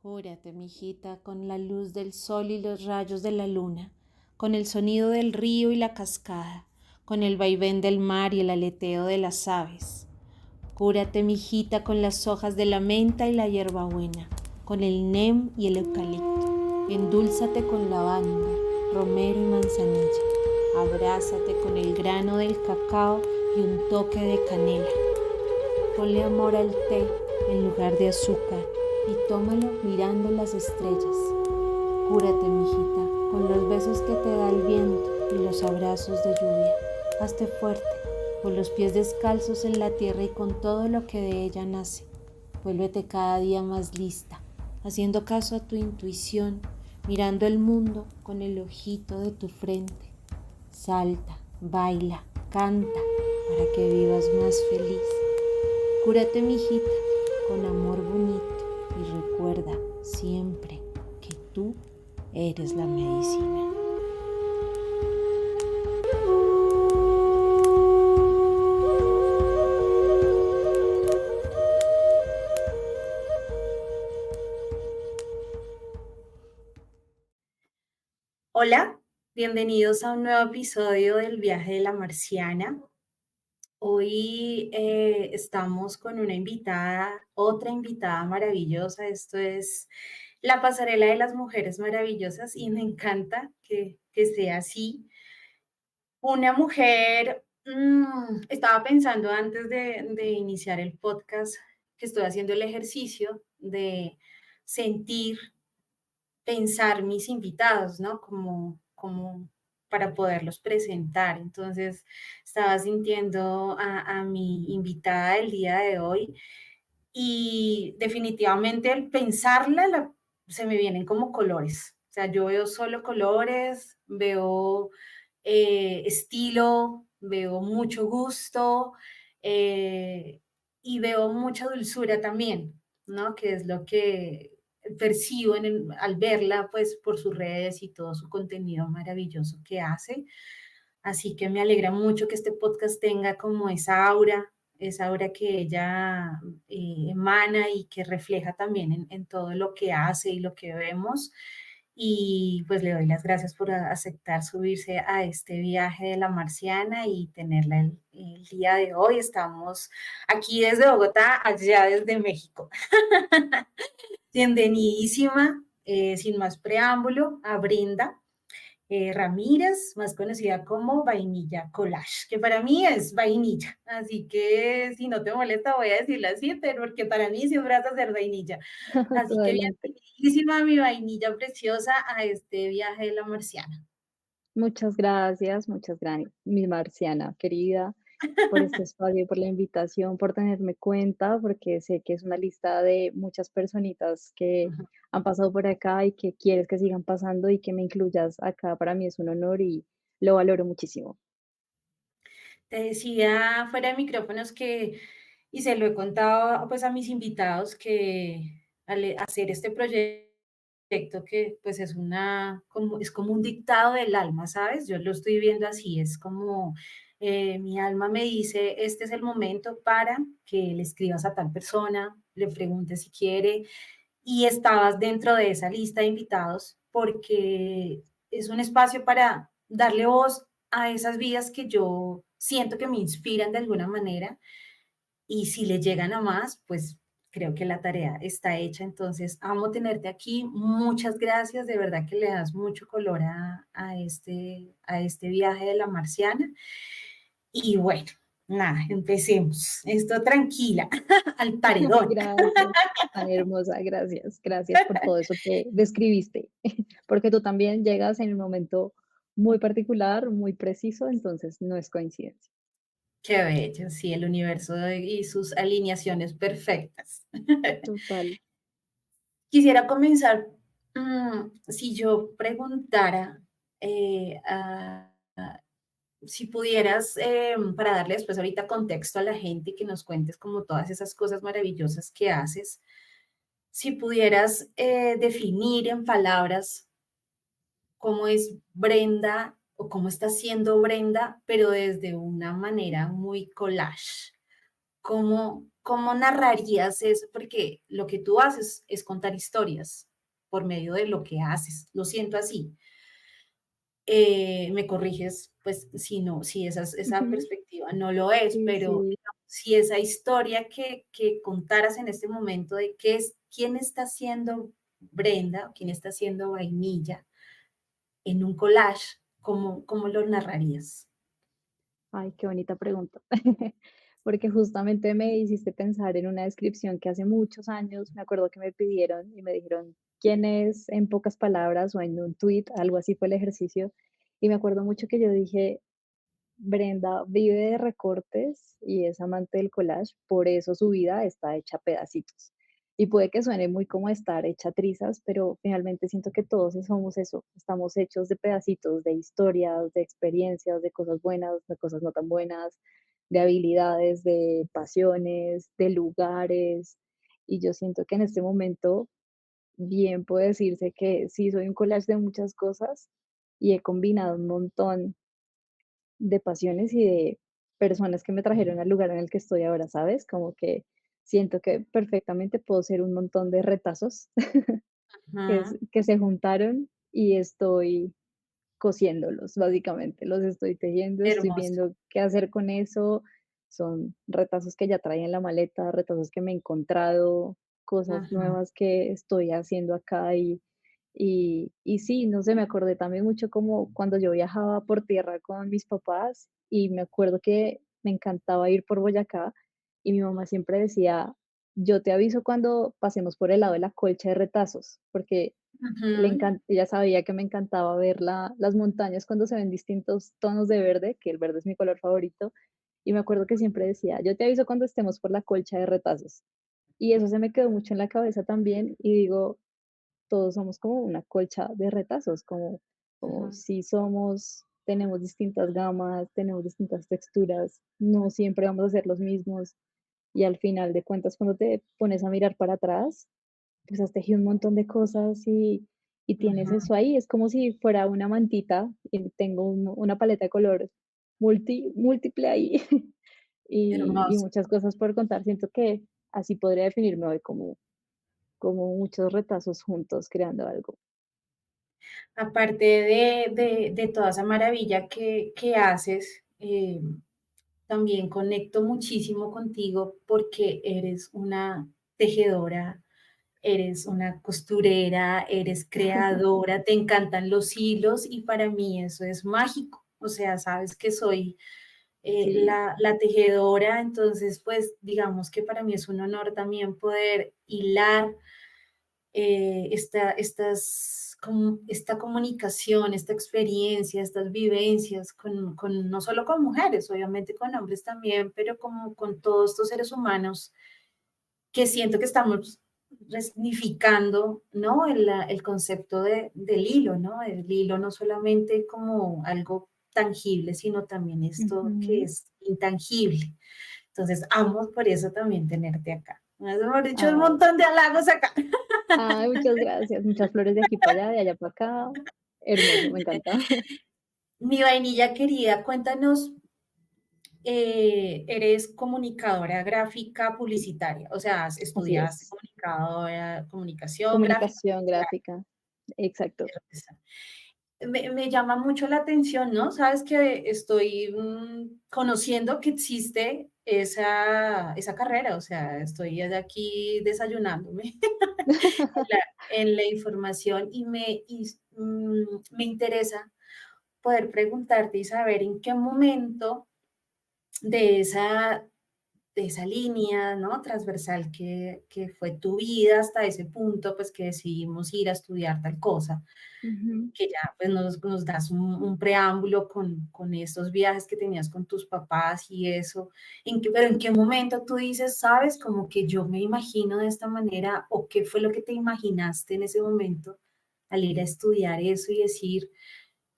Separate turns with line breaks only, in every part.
Cúrate, mijita, con la luz del sol y los rayos de la luna, con el sonido del río y la cascada, con el vaivén del mar y el aleteo de las aves. Cúrate, mijita, con las hojas de la menta y la hierbabuena, con el nem y el eucalipto. Endúlzate con lavanda, romero y manzanilla. Abrázate con el grano del cacao y un toque de canela. Ponle amor al té en lugar de azúcar y tómalo mirando las estrellas. Cúrate, mijita, con los besos que te da el viento y los abrazos de lluvia. Hazte fuerte, con los pies descalzos en la tierra y con todo lo que de ella nace. Vuélvete cada día más lista, haciendo caso a tu intuición, mirando el mundo con el ojito de tu frente. Salta, baila, canta, para que vivas más feliz. Cúrate, mijita, con amor bonito y recuerda siempre que tú eres la medicina.
Hola, bienvenidos a un nuevo episodio del viaje de la marciana. Hoy estamos con una invitada, otra invitada maravillosa. Esto es la pasarela de las mujeres maravillosas y me encanta que sea así. Una mujer, estaba pensando antes de iniciar el podcast que estoy haciendo el ejercicio de sentir, pensar mis invitados, ¿no? Como para poderlos presentar. Entonces, estaba sintiendo a mi invitada del día de hoy y definitivamente al pensarla se me vienen como colores. O sea, yo veo solo colores, veo estilo, veo mucho gusto eh, y veo mucha dulzura también, ¿no? Que es lo que percibo al verla, pues, por sus redes y todo su contenido maravilloso que hace. Así que me alegra mucho que este podcast tenga como esa aura que ella emana y que refleja también en todo lo que hace y lo que vemos. Y pues le doy las gracias por aceptar subirse a este viaje de la marciana y tenerla el día de hoy. Estamos aquí desde Bogotá, allá desde México. Bienvenidísima, sin más preámbulo, a Brenda Ramírez, más conocida como Vainilla Collage, que para mí es vainilla. Así que si no te molesta, voy a decirlo así, pero porque para mí siempre vas a ser vainilla. Así que
Adelante.
bienvenidísima, mi vainilla preciosa, a este viaje de la marciana.
Muchas gracias, mi marciana querida, por este espacio, por la invitación, por tenerme cuenta, porque sé que es una lista de muchas personitas que han pasado por acá y que quieres que sigan pasando y que me incluyas acá. Para mí es un honor y lo valoro muchísimo.
Te decía fuera de micrófonos que, y se lo he contado pues a mis invitados, que al hacer este proyecto que pues es como un dictado del alma, ¿sabes? Yo lo estoy viendo así, es como mi alma me dice, este es el momento para que le escribas a tal persona, le preguntes si quiere, y estabas dentro de esa lista de invitados porque es un espacio para darle voz a esas vidas que yo siento que me inspiran de alguna manera y si le llegan a más, pues creo que la tarea está hecha. Entonces, amo tenerte aquí. Muchas gracias. De verdad que le das mucho color a este viaje de la marciana. Y bueno, nada, empecemos. Esto tranquila, al paredón.
Gracias, tan hermosa, gracias, gracias por todo eso que describiste, porque tú también llegas en un momento muy particular, muy preciso, entonces no es coincidencia.
Qué bello, sí, el universo y sus alineaciones perfectas.
Total.
Quisiera comenzar, si yo preguntara, si pudieras, para darle después ahorita contexto a la gente y que nos cuentes como todas esas cosas maravillosas que haces, si pudieras definir en palabras cómo es Brenda o cómo está siendo Brenda, pero desde una manera muy collage. cómo narrarías eso? Porque lo que tú haces es contar historias por medio de lo que haces. Lo siento así. Me corriges, pues, si no, si esa
Ujú.
perspectiva no lo es,
Sí,
pero
sí.
digamos, si esa historia que contaras en este momento de qué es, quién está siendo Brenda, o quién está siendo Vainilla en un collage, ¿cómo lo narrarías?
Ay, qué bonita pregunta. Porque justamente me hiciste pensar en una descripción que hace muchos años me acuerdo que me pidieron y me dijeron, ¿quién es en pocas palabras o en un tweet? Algo así fue el ejercicio. Y me acuerdo mucho que yo dije, Brenda vive de recortes y es amante del collage, por eso su vida está hecha a pedacitos. Y puede que suene muy como estar hecha trizas, pero finalmente siento que todos somos eso, estamos hechos de pedacitos, de historias, de experiencias, de cosas buenas, de cosas no tan buenas, de habilidades, de pasiones, de lugares. Y yo siento que en este momento bien puede decirse que sí soy un collage de muchas cosas y he combinado un montón de pasiones y de personas que me trajeron al lugar en el que estoy ahora, ¿sabes? Como que siento que perfectamente puedo ser un montón de retazos
Ujú,
que se juntaron y estoy cosiéndolos, básicamente. Los estoy tejiendo, estoy
hermoso.
viendo qué hacer con eso. Son retazos que ya traía en la maleta, retazos que me he encontrado, cosas
Ujú,
nuevas que estoy haciendo acá y sí, no sé, me acordé también mucho como cuando yo viajaba por tierra con mis papás y me acuerdo que me encantaba ir por Boyacá y mi mamá siempre decía, yo te aviso cuando pasemos por el lado de la colcha de retazos, porque
ujú,
ella sabía que me encantaba ver las montañas cuando se ven distintos tonos de verde, que el verde es mi color favorito, y me acuerdo que siempre decía, yo te aviso cuando estemos por la colcha de retazos. Y eso se me quedó mucho en la cabeza también y digo, todos somos como una colcha de retazos, como
ujú,
si somos, tenemos distintas gamas, tenemos distintas texturas, no siempre vamos a ser los mismos y al final de cuentas cuando te pones a mirar para atrás, pues has tejido un montón de cosas y tienes
ujú.
eso ahí, es como si fuera una mantita y tengo una paleta de color múltiple ahí y
Hermoso.
muchas cosas por contar. Siento que así podría definirme hoy como muchos retazos juntos creando algo.
Aparte de toda esa maravilla que haces, también conecto muchísimo contigo porque eres una tejedora, eres una costurera, eres creadora, te encantan los hilos y para mí eso es mágico. O sea, sabes que soy
Sí.
la tejedora, entonces pues digamos que para mí es un honor también poder hilar esta comunicación, esta experiencia, estas vivencias, no solo con mujeres, obviamente con hombres también, pero como con todos estos seres humanos que siento que estamos resignificando, ¿no? El concepto del hilo, ¿no? El hilo no solamente como algo tangible, sino también esto que
Ujú.
es intangible. Entonces, amo por eso también tenerte acá. Me has dicho un
Ay,
montón de halagos acá.
ay, muchas gracias. Muchas flores de aquí para allá, de allá para acá. Hermoso, me encanta.
Mi vainilla querida, cuéntanos, eres comunicadora gráfica publicitaria, o sea,
Así
estudiaste
es.
comunicación gráfica
Comunicación
publicitaria.
gráfica. Exacto.
Me llama mucho la atención, ¿no? Sabes que estoy conociendo que existe esa carrera, o sea, estoy de aquí desayunándome en la información me interesa poder preguntarte y saber en qué momento de esa línea, ¿no? Transversal que fue tu vida hasta ese punto, pues que decidimos ir a estudiar tal cosa,
Ujú.
que ya pues nos das un preámbulo con estos viajes que tenías con tus papás y eso, pero en qué momento tú dices, sabes, como que yo me imagino de esta manera, o qué fue lo que te imaginaste en ese momento al ir a estudiar eso y decir,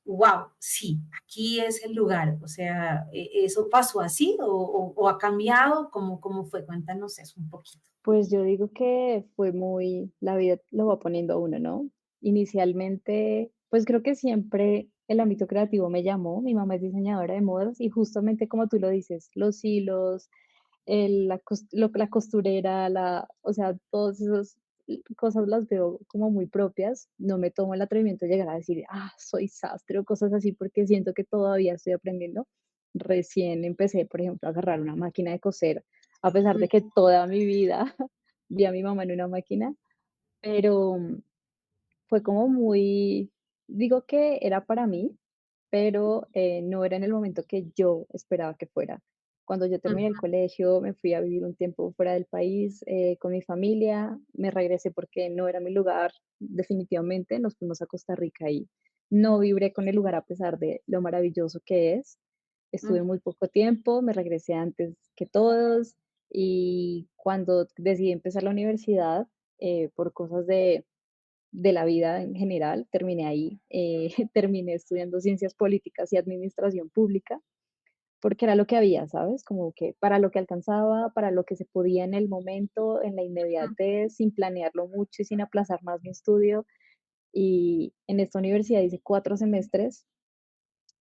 wow, sí, aquí es el lugar, o sea, ¿eso pasó así o ha cambiado? ¿Cómo fue? Cuéntanos eso un poquito.
Pues yo digo que fue muy, la vida lo va poniendo a uno, ¿no? Inicialmente, pues creo que siempre el ámbito creativo me llamó. Mi mamá es diseñadora de modas y justamente como tú lo dices, los hilos, la costurera, o sea, todas esas cosas las veo como muy propias. No me tomo el atrevimiento de llegar a decir, soy sastre o cosas así, porque siento que todavía estoy aprendiendo. Recién empecé, por ejemplo, a agarrar una máquina de coser, a pesar de que toda mi vida vi a mi mamá en una máquina, pero fue como muy, digo que era para mí, pero no era en el momento que yo esperaba que fuera. Cuando yo terminé el colegio, me fui a vivir un tiempo fuera del país con mi familia, me regresé porque no era mi lugar, definitivamente, nos fuimos a Costa Rica y no vibré con el lugar a pesar de lo maravilloso que es. Estuve muy poco tiempo, me regresé antes que todos y cuando decidí empezar la universidad, por cosas de la vida en general, terminé ahí, terminé estudiando ciencias políticas y administración pública, porque era lo que había, ¿sabes? Como que para lo que alcanzaba, para lo que se podía en el momento, en la inmediatez, sin planearlo mucho y sin aplazar más mi estudio. Y en esta universidad hice 4 semestres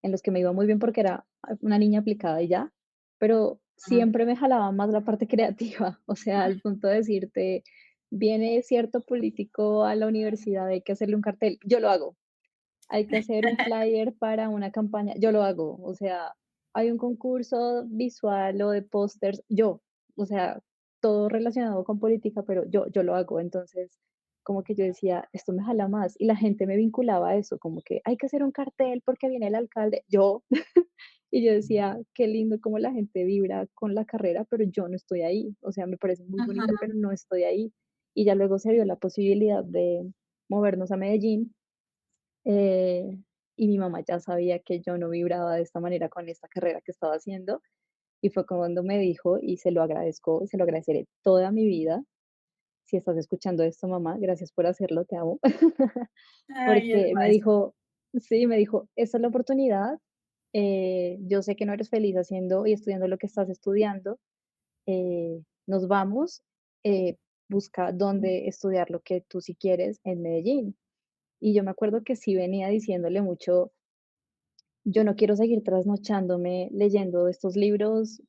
en los que me iba muy bien porque era una niña aplicada y ya, pero siempre me jalaba más la parte creativa, o sea, al punto de decirte, viene cierto político a la universidad, hay que hacerle un cartel, yo lo hago, hay que hacer un flyer para una campaña, yo lo hago, o sea, hay un concurso visual o de pósters, yo, o sea, todo relacionado con política, pero yo lo hago, entonces como que yo decía, esto me jala más, y la gente me vinculaba a eso, como que hay que hacer un cartel porque viene el alcalde, yo, y yo decía, qué lindo cómo la gente vibra con la carrera, pero yo no estoy ahí, o sea, me parece muy bonita, pero no estoy ahí, y ya luego se vio la posibilidad de movernos a Medellín, eh, y mi mamá ya sabía que yo no vibraba de esta manera con esta carrera que estaba haciendo, y fue cuando me dijo, y se lo agradezco, se lo agradeceré toda mi vida. Si estás escuchando esto, mamá, gracias por hacerlo, te amo.
Ay,
Porque me
hermosa.
dijo, sí, me dijo, esta es la oportunidad. Yo sé que no eres feliz haciendo y estudiando lo que estás estudiando. Nos vamos, busca dónde estudiar lo que tú sí quieres en Medellín. Y yo me acuerdo que sí venía diciéndole mucho, yo no quiero seguir trasnochándome leyendo estos libros,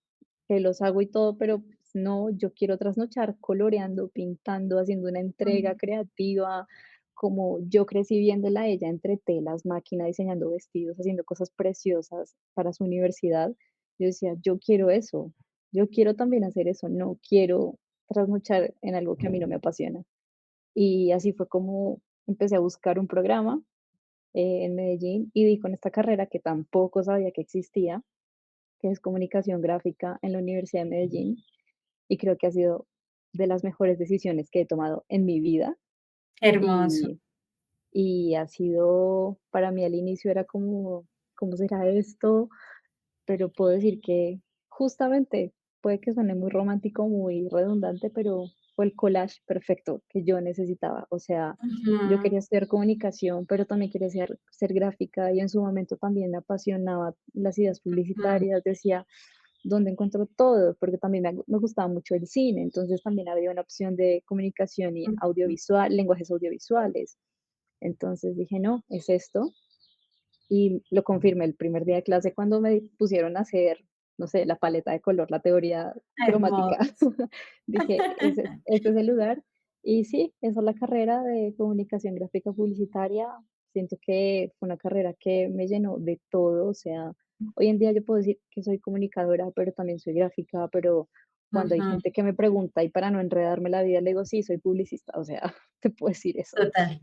que los hago y todo, pero pues no, yo quiero trasnochar coloreando, pintando, haciendo una entrega creativa, como yo crecí viéndola a ella entre telas, máquina, diseñando vestidos, haciendo cosas preciosas para su universidad. Yo decía, yo quiero eso, yo quiero también hacer eso, no quiero trasnochar en algo que a mí no me apasiona. Y así fue como empecé a buscar un programa en Medellín y di con esta carrera que tampoco sabía que existía, que es comunicación gráfica en la Universidad de Medellín, y creo que ha sido de las mejores decisiones que he tomado en mi vida.
Hermoso.
Y, y ha sido, para mí al inicio era como, ¿cómo será esto? Pero puedo decir que justamente, puede que suene muy romántico, muy redundante, pero fue el collage perfecto que yo necesitaba. O sea, yo
Ujú,
quería estudiar comunicación, pero también quería ser gráfica y en su momento también me apasionaba las ideas
ujú,
publicitarias. Decía, ¿dónde encuentro todo? Porque también me gustaba mucho el cine, entonces también había una opción de comunicación y
ujú,
audiovisual, lenguajes audiovisuales. Entonces dije, no, es esto. Y lo confirmé el primer día de clase cuando me pusieron a hacer, no sé, la paleta de color, la teoría cromática.
hermoso.
Dije, este es el lugar. Y sí, esa es la carrera de comunicación gráfica publicitaria. Siento que fue una carrera que me llenó de todo. O sea, hoy en día yo puedo decir que soy comunicadora, pero también soy gráfica, pero cuando hay
Ujú,
gente que me pregunta y para no enredarme la vida le digo, sí, soy publicista. O sea, te puedo decir eso.
total.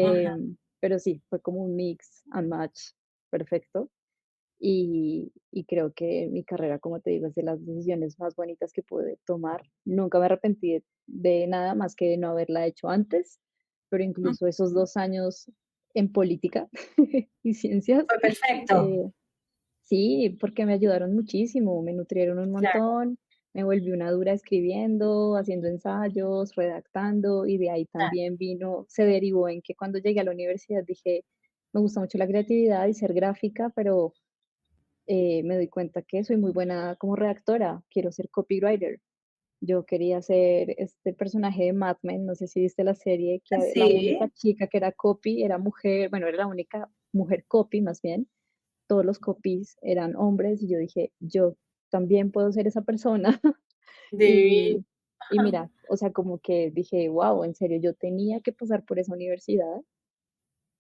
Ajá.
Pero sí, fue como un mix and match perfecto. Y creo que mi carrera, como te digo, es de las decisiones más bonitas que pude tomar. Nunca me arrepentí de nada más que de no haberla hecho antes, pero incluso esos 2 años en política y ciencias,
Fue perfecto.
eh, sí, porque me ayudaron muchísimo, me nutrieron un
Claro.
montón, me volví una dura escribiendo, haciendo ensayos, redactando, y de ahí
Claro.
también vino, se derivó en que cuando llegué a la universidad dije, me gusta mucho la creatividad y ser gráfica, pero me doy cuenta que soy muy buena como redactora, quiero ser copywriter. Yo quería ser este personaje de Mad Men, no sé si viste la serie, que la única
Sí,
chica que era copy era mujer, bueno, era la única mujer copy más bien, todos los copies eran hombres y yo dije, yo también puedo ser esa persona.
Divino.
Y, y mira, o sea, como que dije, wow, en serio, yo tenía que pasar por esa universidad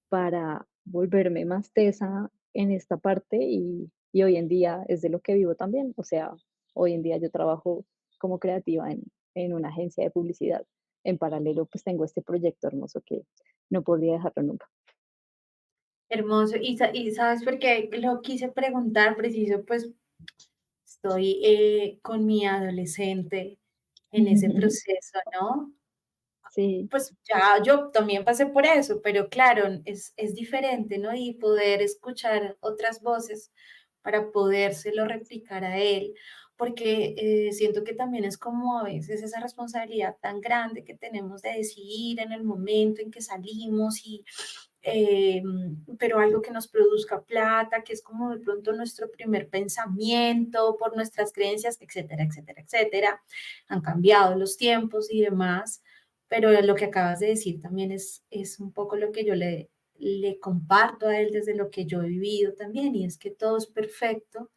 para volverme más tesa en esta parte y hoy en día es de lo que vivo también. O sea, hoy en día yo trabajo como creativa en una agencia de publicidad. En paralelo, pues tengo este proyecto hermoso que no podría dejarlo nunca.
Hermoso. Y sabes por qué lo quise preguntar, preciso, pues estoy con mi adolescente en ese proceso, ¿no?
Sí,
Pues ya yo también pasé por eso, pero claro, es diferente, ¿no? Y poder escuchar otras voces para podérselo replicar a él, porque siento que también es como a veces esa responsabilidad tan grande que tenemos de decidir en el momento en que salimos y, pero algo que nos produzca plata, que es como de pronto nuestro primer pensamiento por nuestras creencias, etcétera, etcétera, etcétera. Han cambiado los tiempos y demás, pero lo que acabas de decir también es un poco lo que yo le comparto a él desde lo que yo he vivido también, y es que todo es perfecto.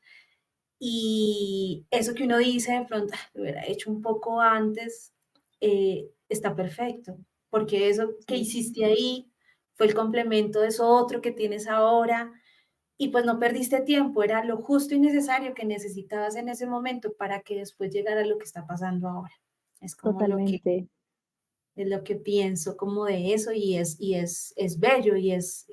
Y eso que uno dice de pronto, "Ah, lo hubiera hecho un poco antes, está perfecto, porque eso que
sí,
hiciste ahí fue el complemento de eso otro que tienes ahora, y pues no perdiste tiempo, era lo justo y necesario que necesitabas en ese momento para que después llegara lo que está pasando ahora". Es como
totalmente.
lo que pienso como de eso es bello y es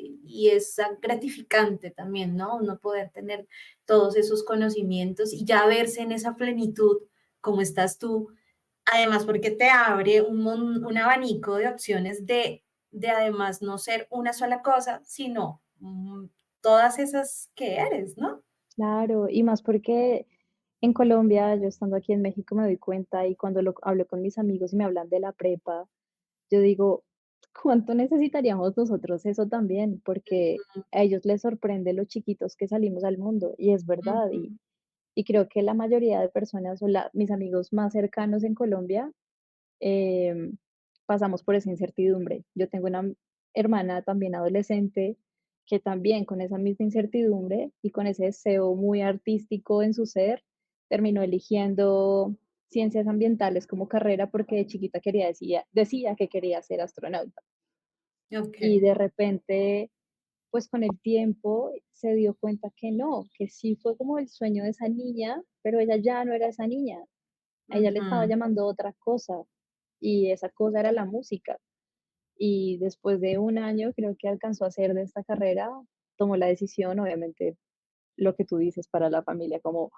gratificante también, ¿no? Uno poder tener todos esos conocimientos y ya verse en esa plenitud como estás tú, además porque te abre un abanico de opciones de además no ser una sola cosa, sino todas esas que eres, ¿no?
Claro, y más porque en Colombia, yo estando aquí en México me doy cuenta y cuando lo hablo con mis amigos y me hablan de la prepa, yo digo, ¿cuánto necesitaríamos nosotros eso también? Porque a ellos les sorprende lo chiquitos que salimos al mundo y es verdad.
Ujú,
Y creo que la mayoría de personas o mis amigos más cercanos en Colombia em, pasamos por esa incertidumbre. Yo tengo una hermana también adolescente que también con esa misma incertidumbre y con ese deseo muy artístico en su ser, terminó eligiendo ciencias ambientales como carrera porque de chiquita decía que quería ser astronauta.
ok.
Y de repente, pues con el tiempo se dio cuenta que no, que sí fue como el sueño de esa niña, pero ella ya no era esa niña, a ella le estaba
Ujú,
llamando otra cosa y esa cosa era la música. Y después de un año creo que alcanzó a hacer de esta carrera, tomó la decisión, obviamente lo que tú dices para la familia, como,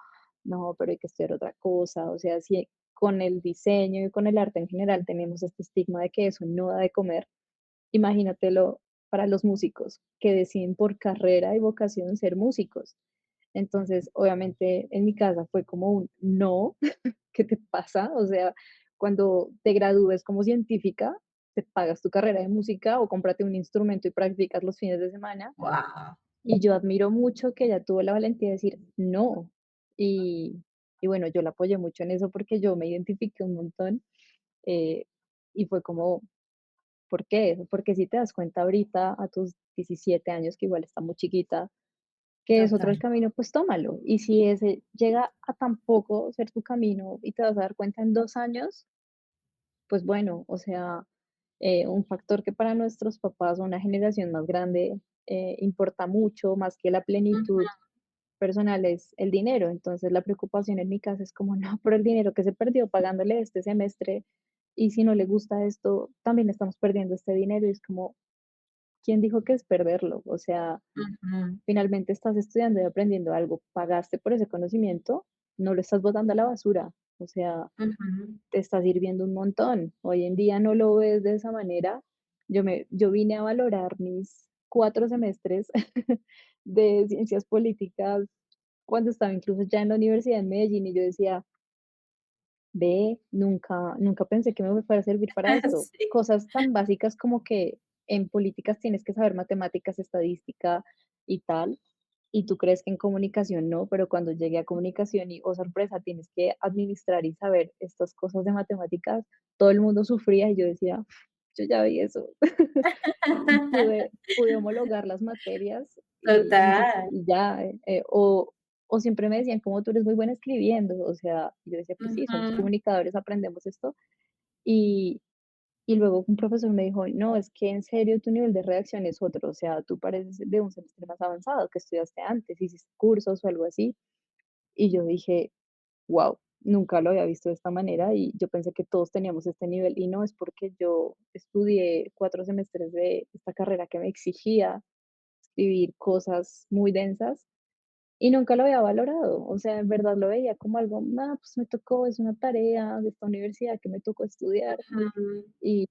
no, pero hay que estudiar otra cosa, o sea, si con el diseño y con el arte en general tenemos este estigma de que eso no da de comer, imagínatelo para los músicos que deciden por carrera y vocación ser músicos. Entonces, obviamente en mi casa fue como un no, ¿qué te pasa? O sea, cuando te gradúes como científica, te pagas tu carrera de música o cómprate un instrumento y practicas los fines de semana.
guau.
Y yo admiro mucho que ella tuvo la valentía de decir no. Y, y bueno, yo la apoyé mucho en eso porque yo me identifiqué un montón eh, y fue como, ¿por qué? Porque si te das cuenta ahorita a tus 17 años, que igual está muy chiquita, que es otro
Total.
el camino, pues tómalo. Y si ese llega a tan poco ser tu camino y te vas a dar cuenta en 2 años, pues bueno, o sea, un factor que para nuestros papás o una generación más grande importa mucho, más que la plenitud personal, es el dinero. Entonces la preocupación en mi casa es como, no, por el dinero que se perdió pagándole este semestre y si no le gusta esto, también estamos perdiendo este dinero y es como, ¿quién dijo que es perderlo? O sea,
Ujú,
finalmente estás estudiando y aprendiendo algo, pagaste por ese conocimiento, no lo estás botando a la basura. O sea,
ujú.
te está sirviendo un montón. Hoy en día no lo ves de esa manera. Yo vine a valorar mis 4 semestres de ciencias políticas cuando estaba incluso ya en la universidad en Medellín y yo decía, ve, nunca pensé que me fuera a servir para esto.
Sí.
Cosas tan básicas como que en políticas tienes que saber matemáticas, estadística y tal, y tú crees que en comunicación no, pero cuando llegué a comunicación y, oh sorpresa, tienes que administrar y saber estas cosas de matemáticas, todo el mundo sufría y yo decía, yo ya vi eso. Y pude homologar las materias y
Total.
ya, o siempre me decían como tú eres muy buena escribiendo, o sea, yo decía, pues sí, somos
Ujú,
comunicadores, aprendemos esto. Y, y luego un profesor me dijo, no, es que en serio tu nivel de redacción es otro, o sea, tú pareces de un semestre más avanzado que estudiaste antes, hiciste cursos o algo así. Y yo dije, wow, nunca lo había visto de esta manera y yo pensé que todos teníamos este nivel y no es porque yo estudié 4 semestres de esta carrera que me exigía escribir cosas muy densas y nunca lo había valorado. O sea, en verdad lo veía como algo, ah, pues me tocó, es una tarea de esta universidad que me tocó estudiar
ujú,
y,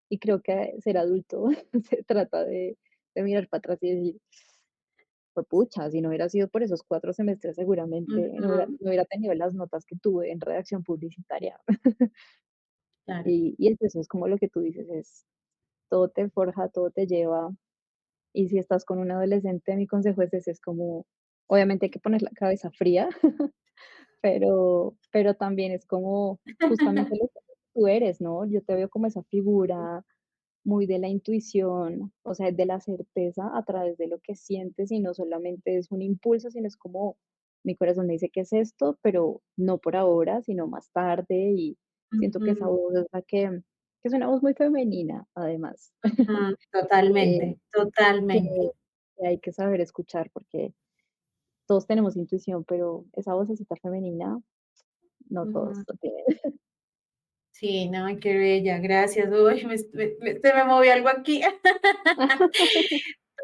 y creo que ser adulto se trata de mirar para atrás y decir, pues pucha, si no hubiera sido por esos 4 semestres, seguramente
ujú,
no hubiera tenido las notas que tuve en redacción publicitaria.
claro.
Y es eso, es como lo que tú dices, es todo te forja, todo te lleva. Y si estás con un adolescente, mi consejo es ese, es como, obviamente hay que poner la cabeza fría, pero también es como justamente lo que tú eres, ¿no? Yo te veo como esa figura muy de la intuición, o sea, de la certeza a través de lo que sientes y no solamente es un impulso, sino es como mi corazón me dice que es esto, pero no por ahora, sino más tarde y siento que esa
Ujú,
voz es la que es una voz muy femenina, además,
ujú,
eh,
totalmente,
que,
totalmente.
que hay que saber escuchar porque todos tenemos intuición, pero esa vocecita femenina no
Ujú.
todos lo tienen.
Sí, no, qué bella, gracias. Uy, se me movió algo aquí.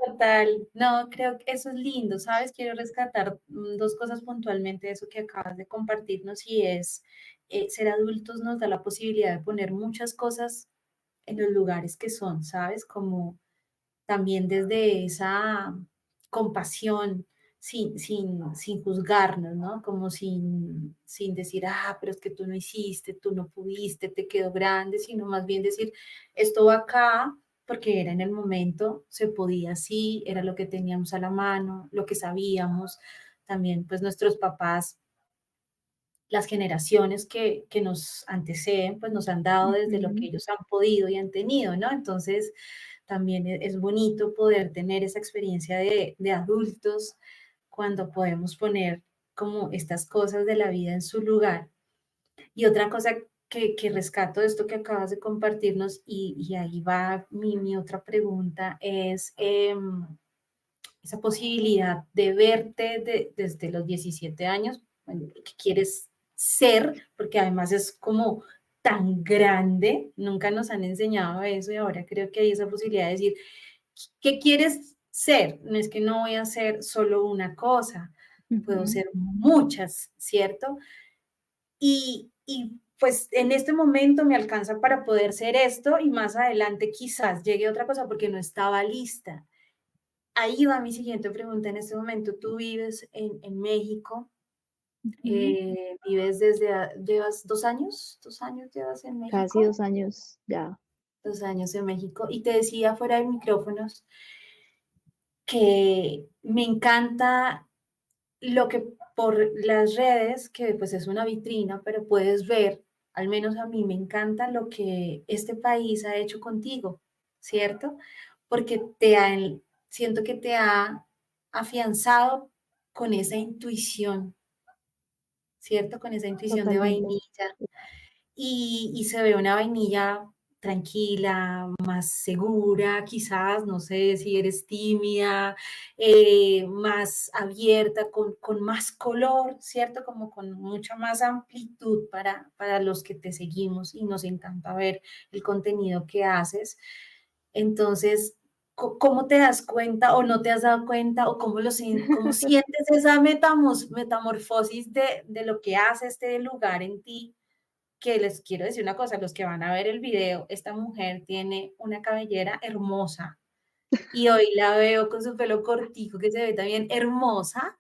Total, no, creo que eso es lindo, ¿sabes? Quiero rescatar dos cosas puntualmente de eso que acabas de compartirnos y es, ser adultos nos da la posibilidad de poner muchas cosas en los lugares que son, ¿sabes? Como también desde esa compasión, sin juzgarnos, ¿no? Como sin decir, ah, pero es que tú no hiciste, tú no pudiste, te quedó grande, sino más bien decir, esto va acá porque era en el momento, se podía así, era lo que teníamos a la mano, lo que sabíamos. También, pues nuestros papás, las generaciones que nos anteceden, pues nos han dado desde lo que
Ujú,
ellos han podido y han tenido, ¿no? Entonces, también es bonito poder tener esa experiencia de adultos cuando podemos poner como estas cosas de la vida en su lugar. Y otra cosa que rescato de esto que acabas de compartirnos, y ahí va mi otra pregunta, es esa posibilidad de verte desde los 17 años, bueno, lo que quieres ser, porque además es como tan grande, nunca nos han enseñado eso y ahora creo que hay esa posibilidad de decir, ¿qué quieres ser? No es que no voy a ser solo una cosa, puedo
ujú.
ser muchas, ¿cierto? Pues en este momento me alcanza para poder ser esto y más adelante quizás llegue otra cosa porque no estaba lista. Ahí va mi siguiente pregunta en este momento. Tú vives en México,
Ujú.
vives desde, llevas 2 años, 2 años llevas en
Casi
México,
2 años ya.
2 años en México. Y te decía fuera de micrófonos que me encanta lo que por las redes, que pues es una vitrina, pero puedes ver, al menos a mí me encanta lo que este país ha hecho contigo, ¿cierto? Porque siento que te ha afianzado con esa intuición, ¿cierto? Con esa intuición de
Totalmente.
vainilla y se ve una vainilla tranquila, más segura, quizás, no sé si eres tímida, más abierta, con más color, ¿cierto? Como con mucha más amplitud para los que te seguimos y nos encanta ver el contenido que haces. Entonces, ¿cómo te das cuenta o no te has dado cuenta o cómo sientes esa metamorfosis de lo que hace este lugar en ti? Que les quiero decir una cosa, los que van a ver el video, esta mujer tiene una cabellera hermosa y hoy la veo con su pelo cortico que se ve también hermosa,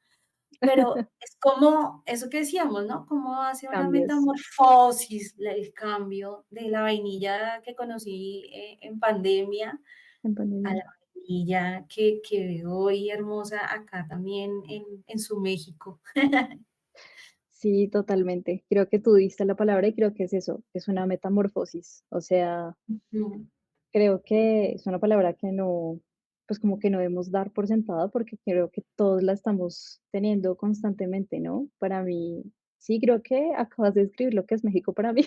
pero es como eso que decíamos, ¿no? Cómo hace una
Cambios
metamorfosis el cambio de la vainilla que conocí en pandemia
en
a
pandemia.
la vainilla que veo hoy hermosa acá también en su México.
Sí, totalmente. Creo que tú diste la palabra y creo que es eso, es una metamorfosis. O sea,
Ujú,
creo que es una palabra que pues como que no debemos dar por sentado porque creo que todos la estamos teniendo constantemente, ¿no? Para mí, sí, creo que acabas de describir lo que es México para mí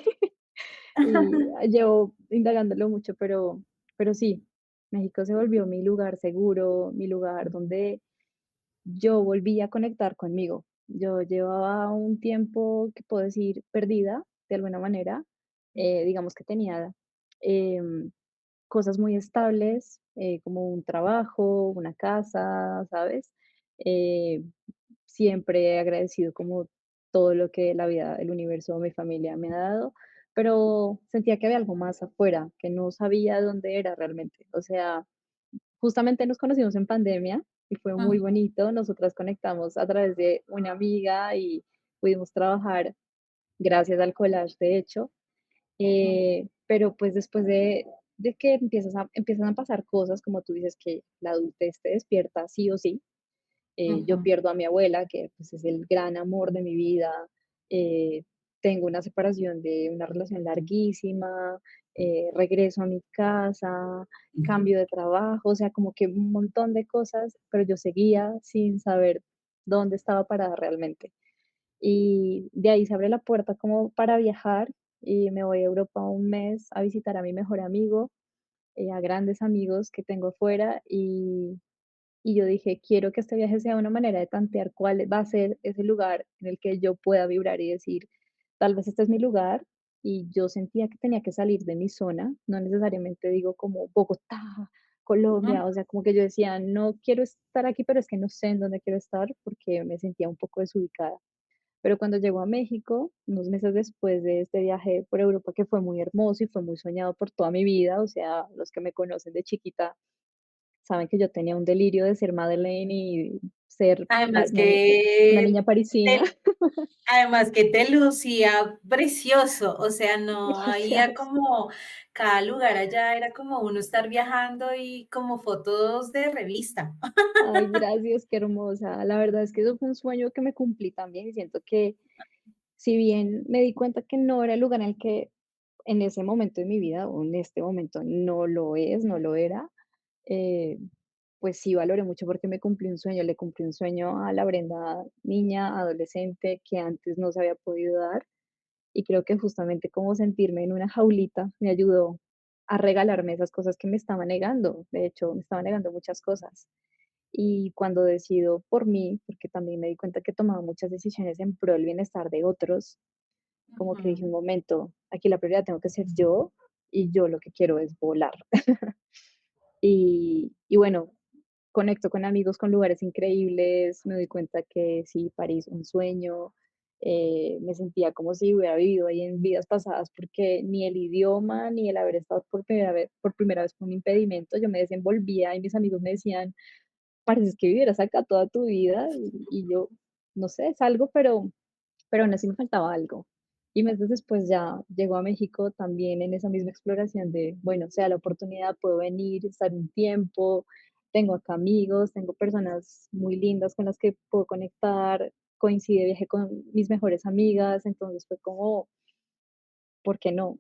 y llevo indagándolo mucho, pero sí, México se volvió mi lugar seguro, mi lugar donde yo volví a conectar conmigo. Yo llevaba un tiempo que puedo decir perdida, de alguna manera. Digamos que tenía em, cosas muy estables, como un trabajo, una casa, ¿sabes? Eh, Siempre he agradecido como todo lo que la vida, el universo, mi familia me ha dado, pero sentía que había algo más afuera, que no sabía dónde era realmente. O sea, justamente nos conocimos en pandemia y fue muy
Ujú,
bonito. Nosotras conectamos a través de una amiga y pudimos trabajar gracias al collage, de hecho. Pero pues después de que empiezan a pasar cosas, como tú dices, que la adultez te despierta sí o sí. Yo
ujú,
pierdo a mi abuela, que pues es el gran amor de mi vida. eh, Tengo una separación de una relación larguísima. Regreso a mi casa, cambio de trabajo, o sea, como que un montón de cosas, pero yo seguía sin saber dónde estaba parada realmente. Y de ahí se abre la puerta como para viajar y me voy a Europa un mes a visitar a mi mejor amigo, a grandes amigos que tengo afuera y yo dije, quiero que este viaje sea una manera de tantear cuál va a ser ese lugar en el que yo pueda vibrar y decir, tal vez este es mi lugar. Y yo sentía que tenía que salir de mi zona, no necesariamente digo como Bogotá,
ujú.
Colombia, o sea, como que yo decía, no quiero estar aquí, pero es que no sé en dónde quiero estar porque me sentía un poco desubicada. Pero cuando llegó a México, unos meses después de este viaje por Europa, que fue muy hermoso y fue muy soñado por toda mi vida, o sea, los que me conocen de chiquita saben que yo tenía un delirio de ser Madeleine y ser
Además
una niña parisina.
te además que te lucía precioso, o sea, no había
Gracias.
como cada lugar allá era como uno estar viajando y como fotos de revista.
Ay, gracias, qué hermosa. La verdad es que eso fue un sueño que me cumplí también y siento que si bien me di cuenta que no era el lugar en el que en ese momento de mi vida o en este momento no lo es, no lo era, eh, pues sí valoré mucho porque me cumplí un sueño, le cumplí un sueño a la Brenda niña, adolescente, que antes no se había podido dar. Y creo que justamente como sentirme en una jaulita me ayudó a regalarme esas cosas que me estaba negando. De hecho, me estaba negando muchas cosas. Y cuando decido por mí, porque también me di cuenta que tomaba muchas decisiones en pro del bienestar de otros, como que dije
Ujú,
un momento, aquí la prioridad tengo que ser yo y yo lo que quiero es volar. Y bueno, conecto con amigos, con lugares increíbles, me doy cuenta que sí, París, un sueño. Me sentía como si hubiera vivido ahí en vidas pasadas, porque ni el idioma, ni el haber estado por primera vez fue un impedimento. Yo me desenvolvía y mis amigos me decían, pareces que vivieras acá toda tu vida, y yo, no sé, es algo, pero aún así me faltaba algo. Y meses después ya llegó a México también en esa misma exploración de, bueno, sea la oportunidad, puedo venir, estar un tiempo, tengo acá amigos, tengo personas muy lindas con las que puedo conectar, coincide viaje con mis mejores amigas, entonces fue como, ¿por qué no?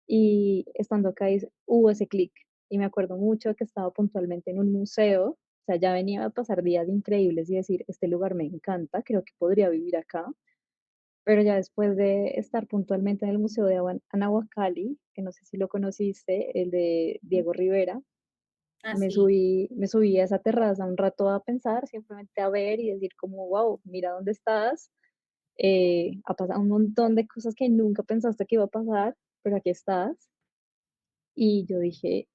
Y estando acá hubo ese clic y me acuerdo mucho que estaba puntualmente en un museo, o sea, ya venía a pasar días increíbles y decir, este lugar me encanta, creo que podría vivir acá, pero ya después de estar puntualmente en el Museo de Anahuacalli, que no sé si lo conociste, el de Diego Rivera,
así.
me subí a esa terraza un rato a pensar, simplemente a ver y decir como, wow, mira dónde estás, ha pasado un montón de cosas que nunca pensaste que iba a pasar, pero aquí estás. Y yo dije,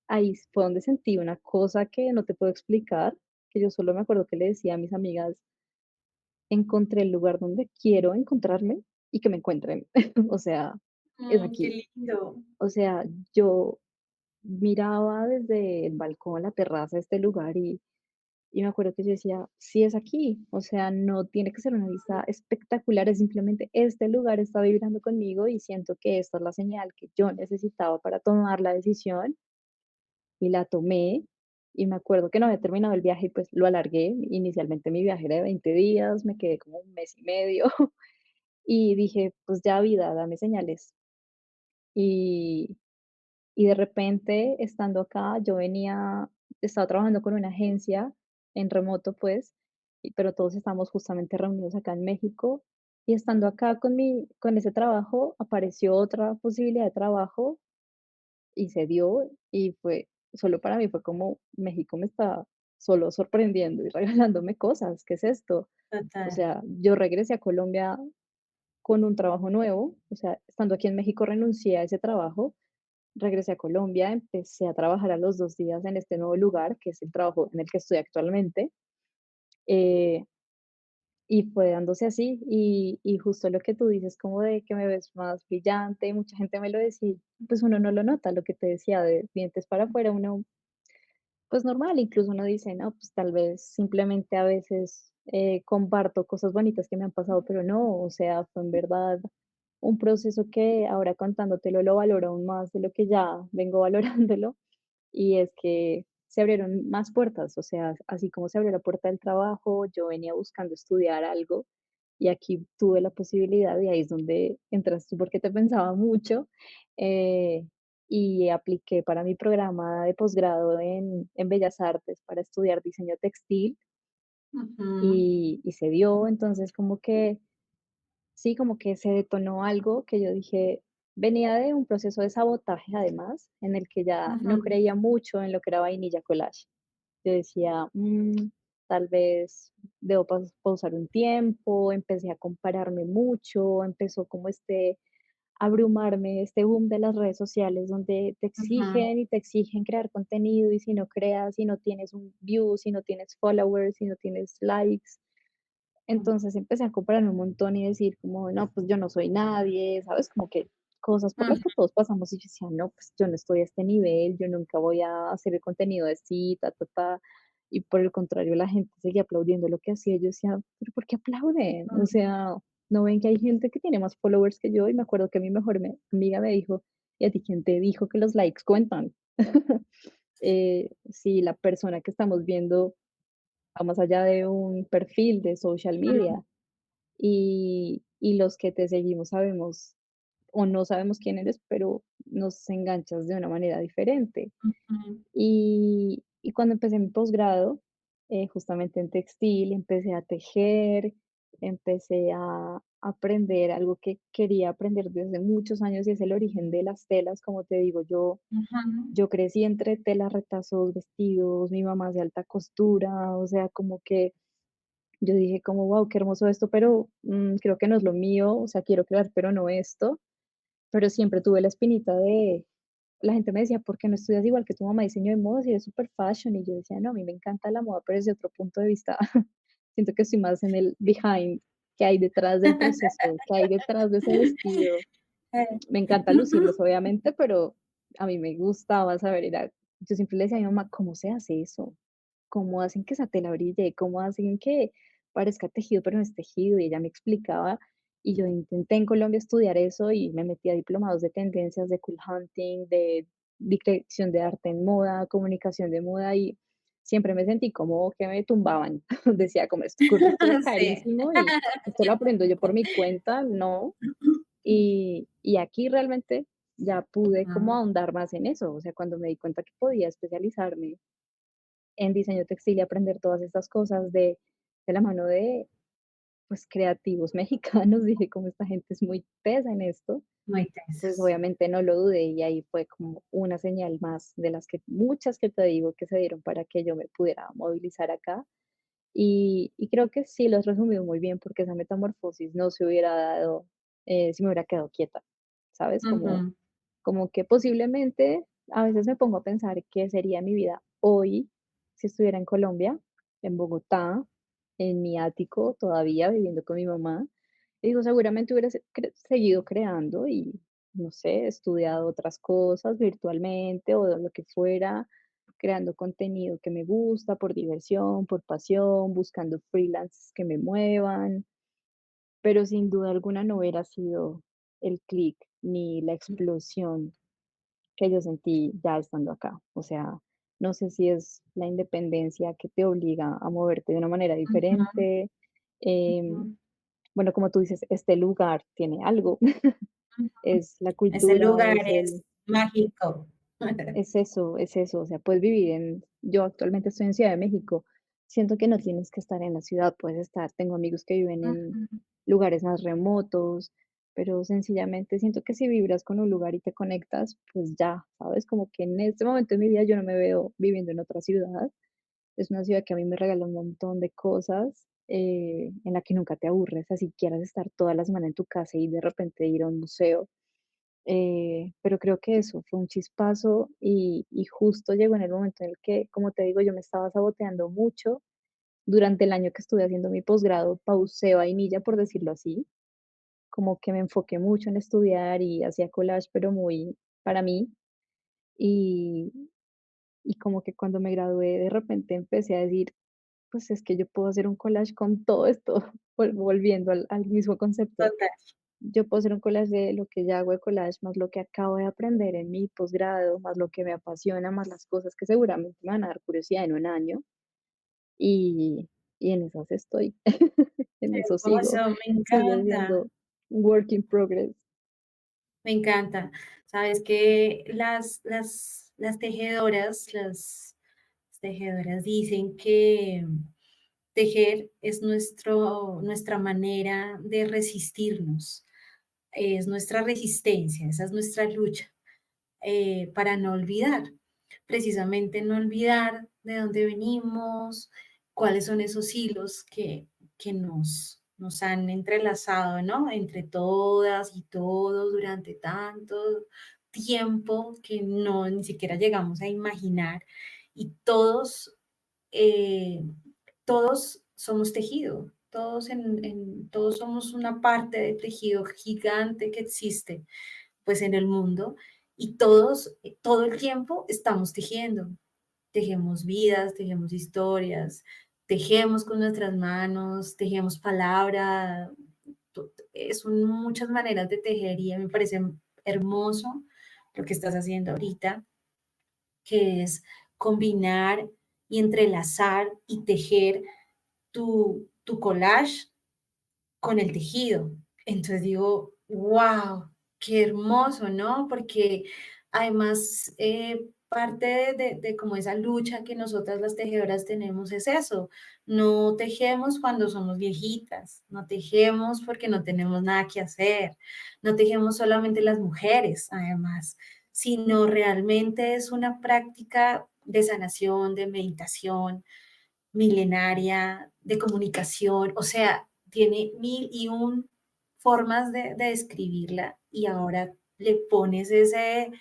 ahí fue donde sentí una cosa que no te puedo explicar, que yo solo me acuerdo que le decía a mis amigas, encontré el lugar donde quiero encontrarme y que me encuentren. O sea, es
Qué
aquí.
lindo.
O sea, yo miraba desde el balcón, la terraza de este lugar y me acuerdo que yo decía, sí es aquí. O sea, no tiene que ser una vista espectacular, es simplemente este lugar está vibrando conmigo y siento que esta es la señal que yo necesitaba para tomar la decisión y la tomé. Y me acuerdo que no había terminado el viaje y pues lo alargué. Inicialmente mi viaje era de 20 días, me quedé como un mes y medio. Y dije, pues ya vida, dame señales. Y, y de repente, estando acá, yo venía estaba trabajando con una agencia en remoto, pues, pero todos estamos justamente reunidos acá en México. Y estando acá con ese trabajo, apareció otra posibilidad de trabajo y se dio y fue, solo para mí fue como México me está solo sorprendiendo y regalándome cosas, ¿qué es esto? O
Total.
sea, yo regresé a Colombia con un trabajo nuevo, o sea, estando aquí en México renuncié a ese trabajo, regresé a Colombia, empecé a trabajar a los 2 días en este nuevo lugar, que es el trabajo en el que estoy actualmente, eh, y fue dándose así, y justo lo que tú dices, como de que me ves más brillante, mucha gente me lo decía, pues uno no lo nota, lo que te decía, de dientes para afuera, uno pues normal, incluso uno dice, no, pues tal vez simplemente a veces comparto cosas bonitas que me han pasado, pero no, o sea, fue en verdad un proceso que ahora contándotelo lo valoro aún más de lo que ya vengo valorándolo, y es que se abrieron más puertas, o sea, así como se abrió la puerta del trabajo, yo venía buscando estudiar algo y aquí tuve la posibilidad y ahí es donde entras tú porque te pensaba mucho. eh, y apliqué para mi programa de posgrado en Bellas Artes para estudiar diseño textil
Ujú,
y se dio, entonces como que sí, como que se detonó algo que yo dije, venía de un proceso de sabotaje además, en el que ya no
ujú,
creía mucho en lo que era vainilla collage. Yo decía, tal vez debo pausar un tiempo, empecé a compararme mucho, empezó como abrumarme, este boom de las redes sociales donde
ujú,
te exigen crear contenido y si no creas, si no tienes un view, si no tienes followers, si no tienes likes, entonces empecé a compararme un montón y decir como, no, pues yo no soy nadie, ¿sabes? Como que cosas por las
ujú,
que todos pasamos y yo decía, no, pues yo no estoy a este nivel, yo nunca voy a hacer el contenido así, ta, ta, ta. Y por el contrario, la gente seguía aplaudiendo lo que hacía. Yo decía, pero ¿por qué aplauden? O
ujú.
sea, ¿no ven que hay gente que tiene más followers que yo? Y me acuerdo que mi mejor amiga me dijo, ¿y a ti quién te dijo que los likes cuentan? Si la persona que estamos viendo va más allá de un perfil de social media y los que te seguimos sabemos o no sabemos quién eres, pero nos enganchas de una manera diferente.
Ujú,
Y cuando empecé mi posgrado, justamente en textil, empecé a tejer, empecé a aprender algo que quería aprender desde muchos años y es el origen de las telas. Como te digo,
ujú,
yo crecí entre telas, retazos, vestidos, mi mamá de alta costura, o sea, como que yo dije como, wow, qué hermoso esto, pero creo que no es lo mío, o sea, quiero crear, pero no esto. Pero siempre tuve la espinita de, la gente me decía, ¿por qué no estudias igual que tu mamá diseño de modas y eres super fashion? Y yo decía, no, a mí me encanta la moda, pero desde otro punto de vista, siento que estoy más en el behind, que hay detrás del proceso, que hay detrás de ese vestido.
eh,
Me encanta lucirlos, obviamente, pero a mí me gustaba saber, yo siempre le decía a mi mamá, ¿cómo se hace eso? ¿Cómo hacen que esa tela brille? ¿Cómo hacen que parezca tejido, pero no es tejido? Y ella me explicaba, y yo intenté en Colombia estudiar eso y me metí a diplomados de tendencias, de cool hunting, de dirección de arte en moda, comunicación de moda, y siempre me sentí como que me tumbaban. Decía, como este currículum
Sí.
carísimo y esto lo aprendo yo por mi cuenta, no. Y aquí realmente ya pude como
Ujú,
ahondar más en eso, o sea, cuando me di cuenta que podía especializarme en diseño textil y aprender todas estas cosas de la mano de, pues, creativos mexicanos, dije, como esta gente es muy tesa en esto,
muy
pues
tesos.
obviamente no lo dudé y ahí fue como una señal más de las que muchas que te digo que se dieron para que yo me pudiera movilizar acá. Y creo que sí lo has resumido muy bien porque esa metamorfosis no se hubiera dado si me hubiera quedado quieta, ¿sabes?
Ujú,
Como que posiblemente a veces me pongo a pensar qué sería mi vida hoy si estuviera en Colombia, en Bogotá, en mi ático, todavía viviendo con mi mamá. Y digo, seguramente hubiera seguido creando y, no sé, estudiado otras cosas virtualmente o lo que fuera, creando contenido que me gusta por diversión, por pasión, buscando freelances que me muevan, pero sin duda alguna no hubiera sido el clic ni la explosión que yo sentí ya estando acá. O sea, no sé si es la independencia que te obliga a moverte de una manera
ujú,
diferente. em,
ujú,
bueno, como tú dices, este lugar tiene algo,
ujú.
es la
Ese
cultura,
lugar
es
es mágico.
Es eso, o sea, puedes vivir yo actualmente estoy en Ciudad de México, siento que no tienes que estar en la ciudad, puedes estar, tengo amigos que viven en
Ujú,
lugares más remotos, pero sencillamente siento que si vibras con un lugar y te conectas, pues ya, ¿sabes? Como que en este momento de mi vida yo no me veo viviendo en otra ciudad, es una ciudad que a mí me regala un montón de cosas, en la que nunca te aburres, así quieras estar toda la semana en tu casa y de repente ir a un museo. Pero creo que eso fue un chispazo y justo llegó en el momento en el que, como te digo, yo me estaba saboteando mucho. Durante el año que estuve haciendo mi posgrado, pausé vainilla, por decirlo así, como que me enfoqué mucho en estudiar y hacía collage, pero muy para mí. Y, y como que cuando me gradué, de repente empecé a decir, pues es que yo puedo hacer un collage con todo esto, volviendo al mismo concepto.
total.
Yo puedo hacer un collage de lo que ya hago de collage, más lo que acabo de aprender en mi posgrado, más lo que me apasiona, más las cosas que seguramente me van a dar curiosidad en un año. Y, y en esas estoy, en eso sigo,
Hermoso, me
sigue
encanta.
siendo un work in progress.
Me encanta. Sabes que las tejedoras, las tejedoras dicen que tejer es nuestra manera de resistirnos, es nuestra resistencia, esa es nuestra lucha para no olvidar, precisamente no olvidar de dónde venimos, cuáles son esos hilos que nos han entrelazado, ¿no? Entre todas y todos durante tanto tiempo que no ni siquiera llegamos a imaginar y eh, todos somos tejido, todos somos una parte de tejido gigante que existe pues en el mundo y todos, todo el tiempo estamos tejiendo. Tejemos vidas, tejemos historias, tejemos con nuestras manos, tejemos palabra. Son muchas maneras de tejer y a mí me parece hermoso lo que estás haciendo ahorita, que es combinar y entrelazar y tejer tu collage con el tejido. Entonces digo, wow, qué hermoso, ¿no? Porque además parte de como esa lucha que nosotras las tejedoras tenemos es eso. No tejemos cuando somos viejitas, no tejemos porque no tenemos nada que hacer, no tejemos solamente las mujeres, además, sino realmente es una práctica de sanación, de meditación, milenaria, de comunicación, o sea, tiene mil y un formas de describirla y ahora le pones ese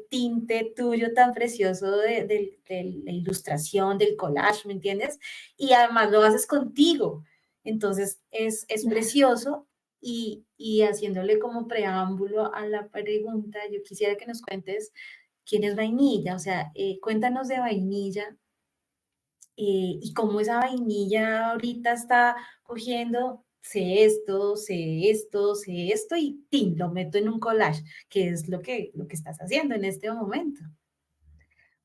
tinte tuyo tan precioso de la ilustración, del collage, ¿me entiendes? Y además lo haces contigo. Entonces es precioso y haciéndole como preámbulo a la pregunta, yo quisiera que nos cuentes quién es Vainilla, o sea, cuéntanos de Vainilla y cómo esa vainilla ahorita está cogiendo, sé esto, sé esto y ¡tin! Lo meto en un collage, que es lo que estás haciendo en este momento.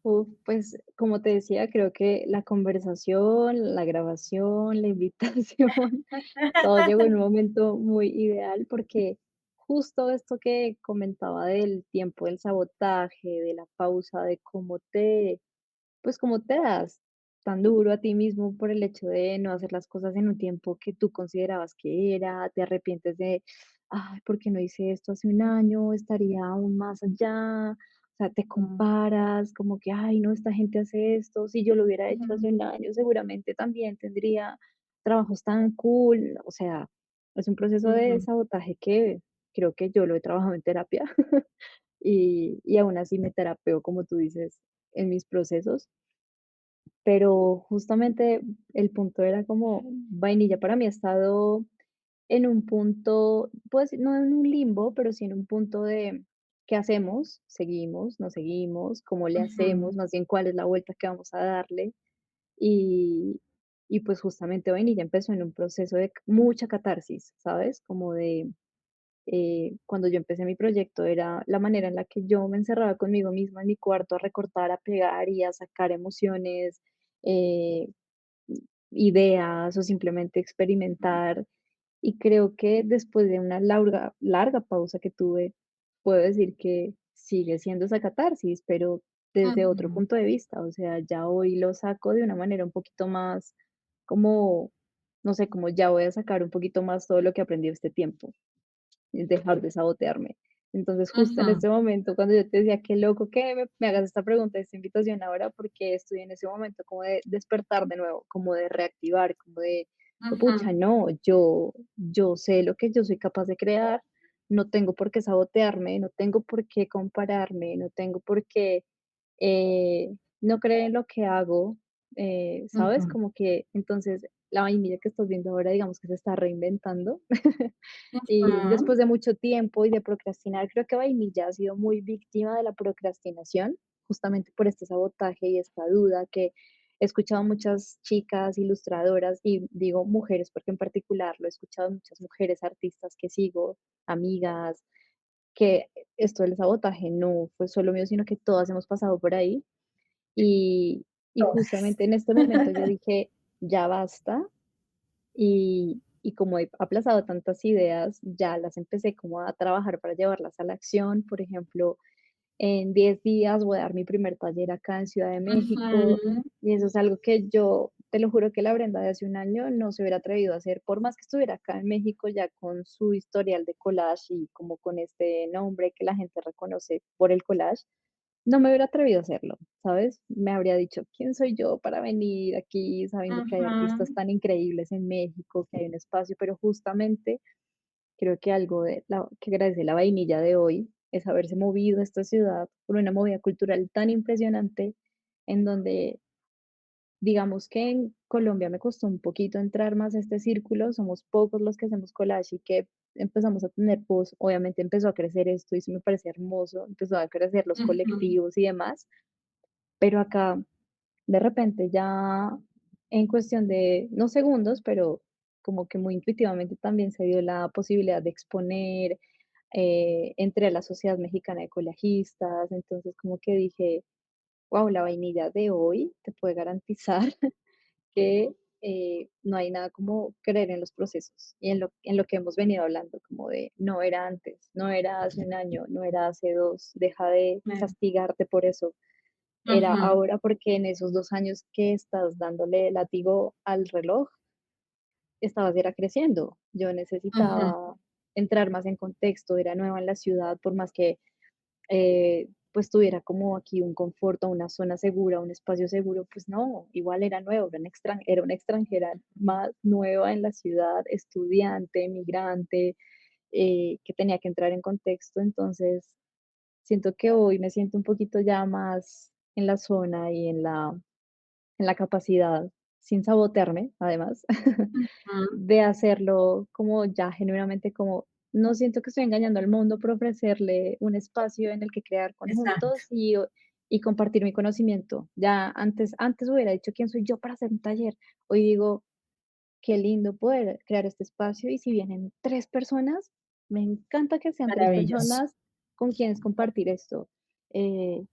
Uf, pues como te decía, creo que la conversación, la grabación, la invitación, todo llegó en un momento muy ideal porque justo esto que comentaba del tiempo del sabotaje, de la pausa, de cómo te das tan duro a ti mismo por el hecho de no hacer las cosas en un tiempo que tú considerabas que era, te arrepientes de, ay, ¿por qué no hice esto hace un año? Estaría aún más allá. O sea, te
Mm,
comparas como que, ay, no, esta gente hace esto. Si yo lo hubiera hecho hace
ujú,
un año, seguramente también tendría trabajos tan cool. O sea, es un proceso de
ujú,
sabotaje que creo que yo lo he trabajado en terapia y aún así me terapeo, como tú dices, en mis procesos. Pero justamente el punto era como vainilla para mí ha estado en un punto, pues no en un limbo, pero sí en un punto de ¿qué hacemos? ¿Seguimos? ¿No seguimos? ¿Cómo le hacemos?
ujú,
Más bien, ¿cuál es la vuelta que vamos a darle? Y, y pues justamente vainilla empezó en un proceso de mucha catarsis, ¿sabes? Como de cuando yo empecé mi proyecto era la manera en la que yo me encerraba conmigo misma en mi cuarto a recortar, a pegar y a sacar emociones, eh, ideas o simplemente experimentar. Y creo que después de una larga, larga pausa que tuve, puedo decir que sigue siendo esa catarsis, pero desde otro
Ujú,
punto de vista. O sea, ya hoy lo saco de una manera un poquito más como, no sé, como ya voy a sacar un poquito más todo lo que aprendí este tiempo, es dejar de sabotearme. Entonces, justo en
ujú,
este momento, cuando yo te decía, qué loco que me hagas esta pregunta, esta invitación ahora, porque estoy en ese momento como de despertar de nuevo, como de reactivar, como de, pucha,
ujú,
no, yo sé lo que yo soy capaz de crear, no tengo por qué sabotearme, no tengo por qué compararme, no tengo por qué no creer en lo que hago, ¿sabes?
ujú,
Como que entonces la vainilla que estás viendo ahora, digamos que se está reinventando. Y
ujú,
después de mucho tiempo y de procrastinar, creo que Vainilla ha sido muy víctima de la procrastinación, justamente por este sabotaje y esta duda que he escuchado muchas chicas ilustradoras y digo mujeres porque en particular lo he escuchado en muchas mujeres artistas que sigo, amigas, que esto del sabotaje no fue solo mío, sino que todas hemos pasado por ahí. Y, y
todas.
justamente en este momento yo dije, ya basta, y como he aplazado tantas ideas, ya las empecé como a trabajar para llevarlas a la acción. Por ejemplo, en 10 días voy a dar mi primer taller acá en Ciudad de México,
Ujú,
y eso es algo que yo, te lo juro que la Brenda de hace un año no se hubiera atrevido a hacer, por más que estuviera acá en México ya con su historial de collage y como con este nombre que la gente reconoce por el collage, no me hubiera atrevido a hacerlo, ¿sabes? Me habría dicho, ¿quién soy yo para venir aquí sabiendo que hay artistas
ujú,
tan increíbles en México, que hay un espacio? Pero justamente creo que algo de que agradece la vainilla de hoy es haberse movido a esta ciudad por una movida cultural tan impresionante en donde, digamos que en Colombia me costó un poquito entrar más a este círculo, somos pocos los que hacemos collage y que empezamos a tener voz, obviamente empezó a crecer esto y eso me parece hermoso, empezó a crecer los
ujú,
colectivos y demás, pero acá, de repente, ya en cuestión de, no segundos, pero como que muy intuitivamente también se dio la posibilidad de exponer, entre la Sociedad Mexicana de Colajistas. Entonces, como que dije, wow, la vainilla de hoy te puede garantizar que no hay nada como creer en los procesos y en lo que hemos venido hablando, como de no era antes, no era hace un año, no era hace dos, deja de
me-
castigarte por eso, era
ujú,
ahora porque en esos 2 años que estás dándole látigo al reloj, estabas era creciendo. Yo
ujú,
necesitaba entrar más en contexto, era nueva en la ciudad, por más que, pues, tuviera como aquí un confort o una zona segura, un espacio seguro, pues no, igual era nuevo, era una extranjera más nueva en la ciudad, estudiante, migrante, que tenía que entrar en contexto. Entonces, siento que hoy me siento un poquito ya más en la zona y en la capacidad, sin sabotearme, además,
ujú,
de hacerlo como ya genuinamente como no siento que estoy engañando al mundo por ofrecerle un espacio en el que crear
exacto,
conjuntos y compartir mi conocimiento. Ya antes hubiera dicho: "¿Quién soy yo para hacer un taller?". Hoy digo: "Qué lindo poder crear este espacio", y si vienen 3 personas, me encanta que sean 3
maravilloso.
personas con quienes compartir esto. Eh,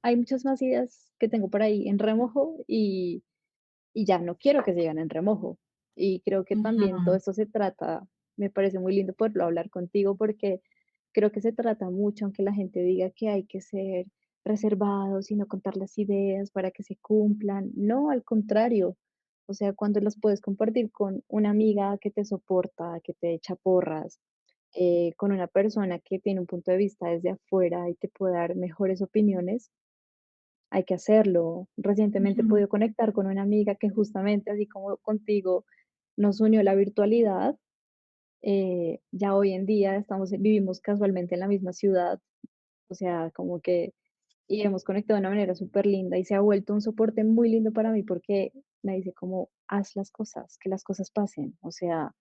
hay muchas más ideas que tengo por ahí en remojo y ya no quiero que sigan en remojo. Y creo que también todo
Ujú,
esto se trata, me parece muy lindo poderlo hablar contigo porque creo que se trata mucho, aunque la gente diga que hay que ser reservados y no contar las ideas para que se cumplan. No, al contrario. O sea, cuando las puedes compartir con una amiga que te soporta, que te echa porras, con una persona que tiene un punto de vista desde afuera y te puede dar mejores opiniones, hay que hacerlo. Recientemente he
ujú,
podido conectar con una amiga que justamente, así como contigo, nos unió la virtualidad. Ya hoy en día vivimos casualmente en la misma ciudad, o sea, como que y hemos conectado de una manera súper linda y se ha vuelto un soporte muy lindo para mí porque me dice como, haz las cosas, que las cosas pasen. O sea,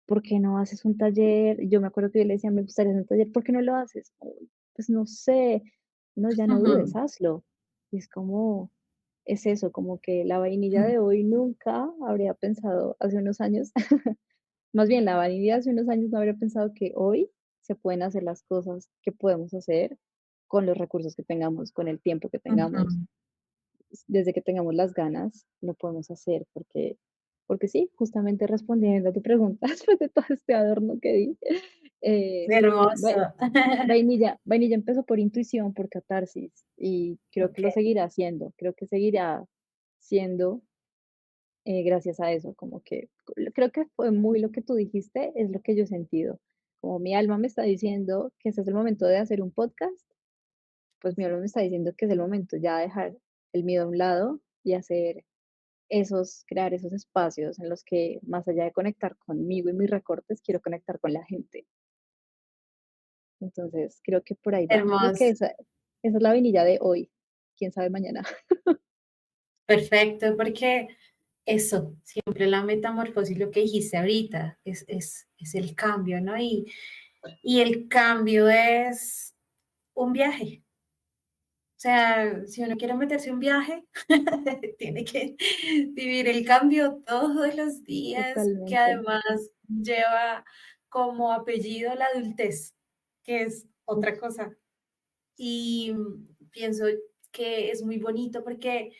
¿por qué no haces un taller? Yo me acuerdo que yo le decía, me gustaría hacer un taller, ¿por qué no lo haces? "Uy, pues no sé, no, ya no dudes,
ujú,
hazlo". Y es como, es eso, como que la vainilla
ujú,
de hoy nunca habría pensado hace unos años, más bien la vainilla de hace unos años no habría pensado que hoy se pueden hacer las cosas que podemos hacer con los recursos que tengamos, con el tiempo que tengamos,
ujú.
desde que tengamos las ganas, lo podemos hacer, porque sí, justamente respondiendo a tu pregunta, después de todo este adorno que di, Eh,
Hermoso.
vai- Vainilla empezó por intuición, por catarsis, y creo que
Ok,
lo seguirá haciendo, creo que seguirá siendo gracias a eso, como que creo que fue muy lo que tú dijiste, es lo que yo he sentido. Como mi alma me está diciendo que ese es el momento de hacer un podcast, pues mi alma me está diciendo que es el momento ya de dejar el miedo a un lado y hacer crear esos espacios en los que más allá de conectar conmigo y mis recortes, quiero conectar con la gente. Entonces, creo que por ahí va. Creo que
hermoso.
esa es la vainilla de hoy. Quién sabe mañana.
Perfecto, porque eso, siempre la metamorfosis, lo que dijiste ahorita, es el cambio, ¿no? Y el cambio es un viaje. O sea, si uno quiere meterse un viaje, tiene que vivir el cambio todos los días, que
Totalmente.
además lleva como apellido la adultez, que es otra cosa. Y pienso que es muy bonito porque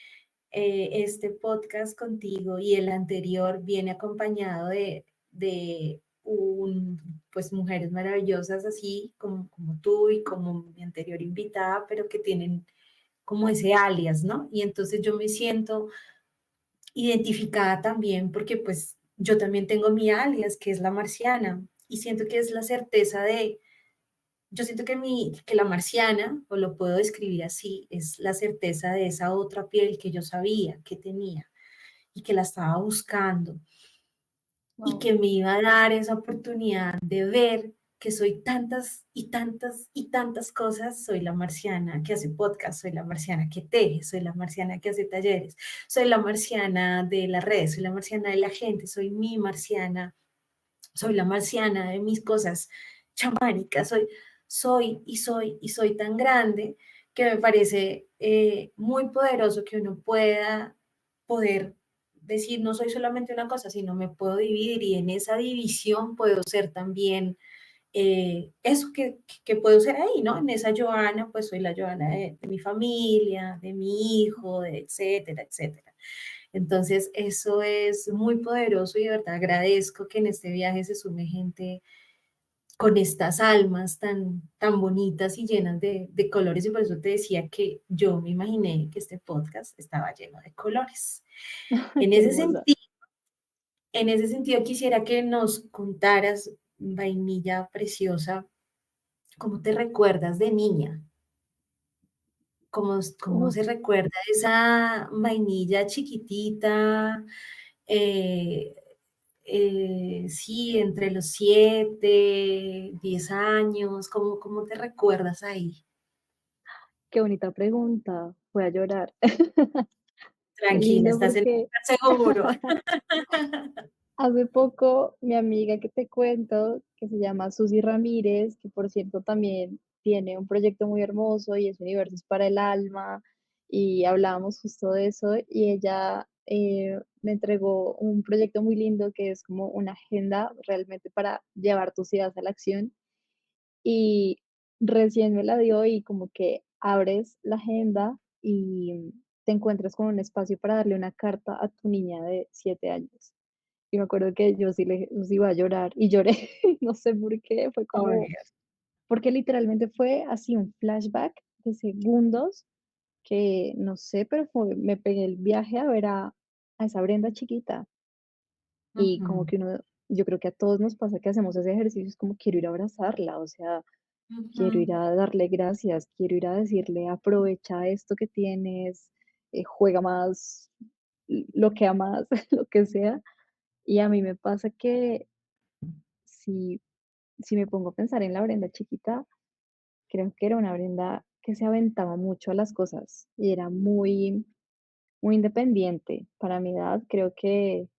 este podcast contigo y el anterior viene acompañado pues mujeres maravillosas así como tú y como mi anterior invitada, pero que tienen como ese alias, ¿no? Y entonces yo me siento identificada también porque pues yo también tengo mi alias, que es la marciana, y siento que es la certeza yo siento que la marciana, o lo puedo describir así, es la certeza de esa otra piel que yo sabía que tenía y que la estaba buscando y
Wow.
que me iba a dar esa oportunidad de ver que soy tantas y tantas y tantas cosas. Soy la marciana que hace podcast, soy la marciana que teje, soy la marciana que hace talleres, soy la marciana de las redes, soy la marciana de la gente, soy mi marciana, soy la marciana de mis cosas chamánicas, soy tan grande que me parece muy poderoso que uno pueda poder decir, no soy solamente una cosa, sino me puedo dividir y en esa división puedo ser también eso que puedo ser ahí, ¿no? En esa Joana, pues soy la Joana de mi familia, de mi hijo, de etcétera, etcétera. Entonces, eso es muy poderoso y de verdad agradezco que en este viaje se sume gente con estas almas tan bonitas y llenas de colores. Y por eso te decía que yo me imaginé que este podcast estaba lleno de colores. En
Qué
ese
hermosa.
sentido, en ese sentido quisiera que nos contaras, vainilla preciosa, cómo te recuerdas de niña, cómo
Uf,
se recuerda esa vainilla chiquitita, eh, sí, entre los 7, 10 años, ¿cómo te recuerdas ahí?
qué bonita pregunta. Voy a llorar. Qué
Tranquila,
lindo
estás en un
porque
lugar seguro.
hace poco mi amiga que te cuento, que se llama Susi Ramírez, que por cierto también tiene un proyecto muy hermoso y es Universos para el Alma, y hablábamos justo de eso, y ella me entregó un proyecto muy lindo que es como una agenda realmente para llevar tus ideas a la acción, y recién me la dio y como que abres la agenda y te encuentras con un espacio para darle una carta a tu niña de 7 años. Y me acuerdo que yo sí iba a llorar y lloré, no sé por qué, fue como,
Obvio.
porque literalmente fue así un flashback de segundos que no sé, pero me pegué el viaje a ver a esa Brenda chiquita y como
Ujú,
que uno, yo creo que a todos nos pasa que hacemos ese ejercicio, es como quiero ir a abrazarla, o sea, quiero ir
ujú,
a darle gracias, quiero ir a decirle aprovecha esto que tienes, juega más, lo que amas, lo que sea. Y a mí me pasa que si, si me pongo a pensar en la Brenda chiquita, creo que era una Brenda que se aventaba mucho a las cosas y era muy, muy independiente. Para mi edad, creo que,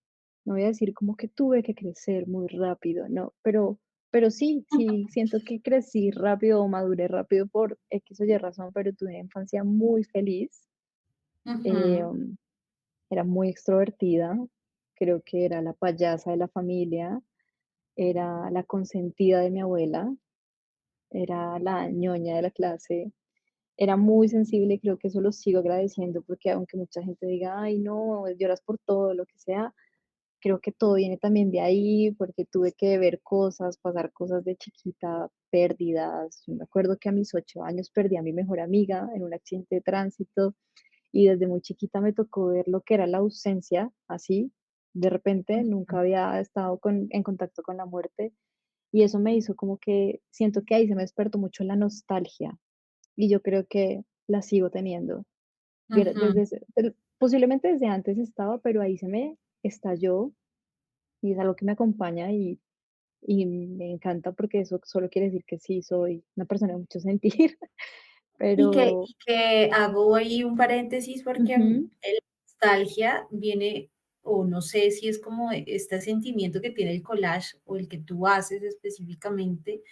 no voy a decir como que tuve que crecer muy rápido, no, pero sí, sí, siento que crecí rápido o maduré rápido por X o Y razón, pero tuve una infancia muy feliz. eh,
ujú.
um, Era muy extrovertida, creo que era la payasa de la familia, era la consentida de mi abuela, era la ñoña de la clase, era muy sensible y creo que eso lo sigo agradeciendo porque aunque mucha gente diga, ay, no, lloras por todo, lo que sea, creo que todo viene también de ahí, porque tuve que ver cosas, pasar cosas de chiquita, pérdidas. Yo me acuerdo que a mis 8 años perdí a mi mejor amiga en un accidente de tránsito y desde muy chiquita me tocó ver lo que era la ausencia, así, de repente, nunca había estado en contacto con la muerte y eso me hizo como que siento que ahí se me despertó mucho la nostalgia y yo creo que la sigo teniendo.
Ujú.
Posiblemente desde antes estaba, pero ahí se me estalló y es algo que me acompaña y me encanta porque eso solo quiere decir que sí soy una persona de mucho sentir, pero
Y que hago ahí un paréntesis porque,
ujú,
el nostalgia viene, o no sé si es como este sentimiento que tiene el collage, o el que tú haces específicamente,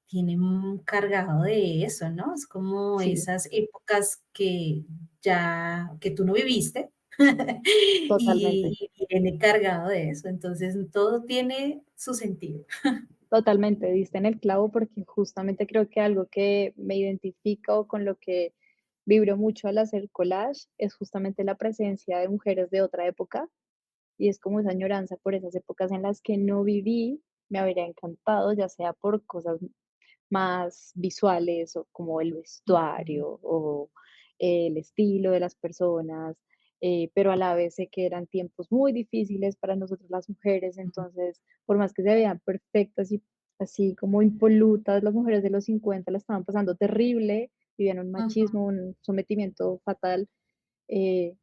tiene cargado de eso, ¿no? Es como
sí,
esas épocas que ya que tú no viviste,
totalmente.
y viene cargado de eso. Entonces, todo tiene su sentido.
Totalmente, diste en el clavo porque justamente creo que algo que me identifica o con lo que vibro mucho al hacer collage es justamente la presencia de mujeres de otra época y es como esa añoranza por esas épocas en las que no viví, me habría encantado, ya sea por cosas más visuales o como el
Ujú,
vestuario o el estilo de las personas, pero a la vez sé que eran tiempos muy difíciles para nosotros las mujeres,
ujú,
entonces, por más que se vean perfectas y así como impolutas, las mujeres de los 50 la estaban pasando terrible, vivían un
ujú,
machismo, un sometimiento fatal,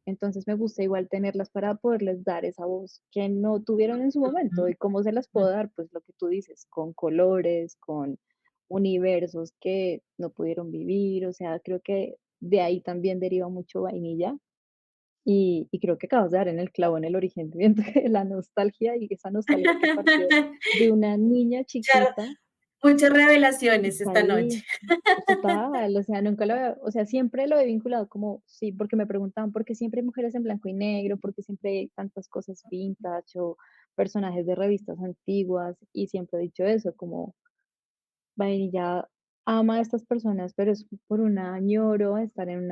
entonces me gusta igual tenerlas para poderles dar esa voz que no tuvieron en su momento. ¿Y cómo se las
ujú,
puedo dar? Pues lo que tú dices, con colores, con universos que no pudieron vivir, o sea, creo que de ahí también deriva mucho vainilla. Y creo que acabas de dar en el clavo en el origen de la nostalgia y esa nostalgia que partió de una niña
Mucha-
chiquita
Muchas
y
revelaciones
está
esta noche.
ahí. Total, o sea, nunca lo o sea, siempre lo he vinculado como, sí, porque me preguntaban, ¿por qué siempre hay mujeres en blanco y negro? ¿Por qué siempre hay tantas cosas vintage o personajes de revistas antiguas? Y siempre he dicho eso, como Vainilla ama a estas personas, pero es por un añoro estar en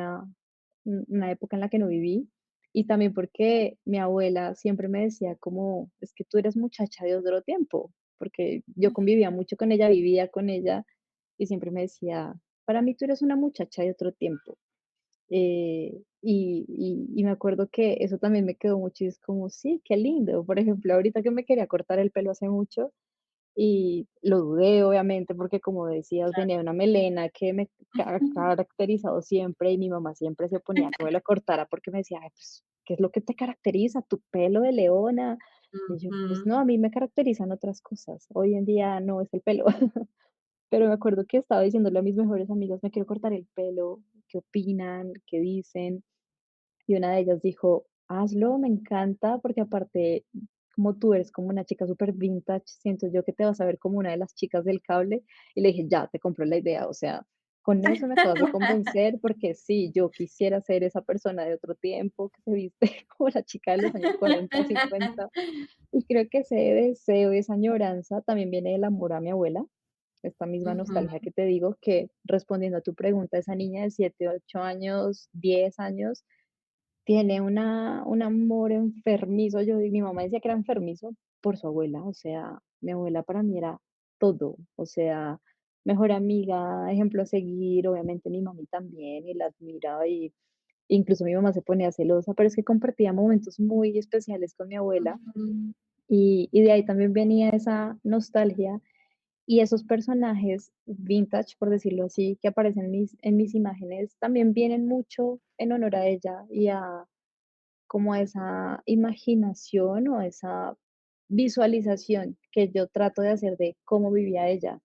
una época en la que no viví. Y también porque mi abuela siempre me decía como, es que tú eres muchacha de otro tiempo, porque yo convivía mucho con ella, vivía con ella y siempre me decía, para mí tú eres una muchacha de otro tiempo. Y me acuerdo que eso también me quedó mucho y es como, sí, qué lindo. Por ejemplo, ahorita que me quería cortar el pelo hace mucho, y lo dudé, obviamente, porque como decías, tenía una melena que me ha caracterizado siempre y mi mamá siempre se oponía a que me la cortara porque me decía: "Ay, pues, ¿qué es lo que te caracteriza? Tu pelo de leona". Y yo: "Pues no,
Ujú,
a mí me caracterizan otras cosas. Hoy en día no es el pelo". Pero me acuerdo que estaba diciéndole a mis mejores amigas: "Me quiero cortar el pelo, ¿qué opinan? ¿Qué dicen?". Y una de ellas dijo: "Hazlo, me encanta, porque aparte, como tú eres como una chica súper vintage, siento yo que te vas a ver como una de las chicas del cable". Y le dije: "Ya, te compro la idea". O sea, con eso me acabas de convencer, porque sí, yo quisiera ser esa persona de otro tiempo que se viste como la chica de los años 40 50. Y creo que ese deseo y esa añoranza también viene del amor a mi abuela, esta misma
ujú,
nostalgia que te digo, que respondiendo a tu pregunta, esa niña de 7 8 años, 10 años, tiene un amor enfermizo, mi mamá decía que era enfermizo por su abuela, o sea, mi abuela para mí era todo, o sea, mejor amiga, ejemplo a seguir, obviamente mi mami también, y la admiraba, y incluso mi mamá se ponía celosa, pero es que compartía momentos muy especiales con mi abuela,
ujú,
y de ahí también venía esa nostalgia, y esos personajes vintage, por decirlo así, que aparecen en mis imágenes, también vienen mucho en honor a ella y a como esa imaginación o esa visualización que yo trato de hacer de cómo vivía ella.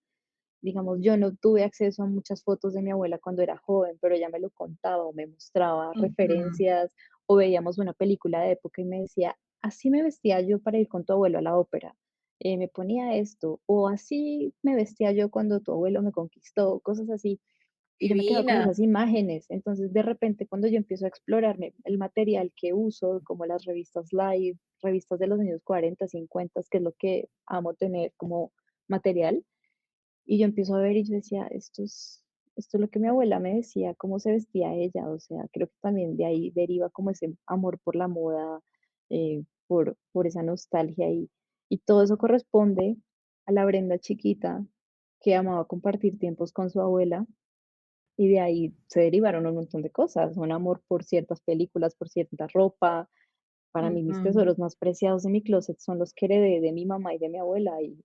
Digamos, yo no tuve acceso a muchas fotos de mi abuela cuando era joven, pero ella me lo contaba o me mostraba
ujú.
referencias o veíamos una película de época y me decía, así me vestía yo para ir con tu abuelo a la ópera. Me ponía esto, o así me vestía yo cuando tu abuelo me conquistó, cosas así. Y yo me quedaba con
Divina.
esas imágenes. Entonces, de repente, cuando yo empiezo a explorarme el material que uso, como las revistas Live, revistas de los años 40 50, que es lo que amo tener como material, y yo empiezo a ver y yo decía, esto es lo que mi abuela me decía, cómo se vestía ella. O sea, creo que también de ahí deriva como ese amor por la moda, por esa nostalgia y todo eso corresponde a la Brenda chiquita que amaba compartir tiempos con su abuela y de ahí se derivaron un montón de cosas, un amor por ciertas películas, por cierta ropa. Para mí, mis
Ujú,
tesoros más preciados de mi closet son los que heredé de mi mamá y de mi abuela. Y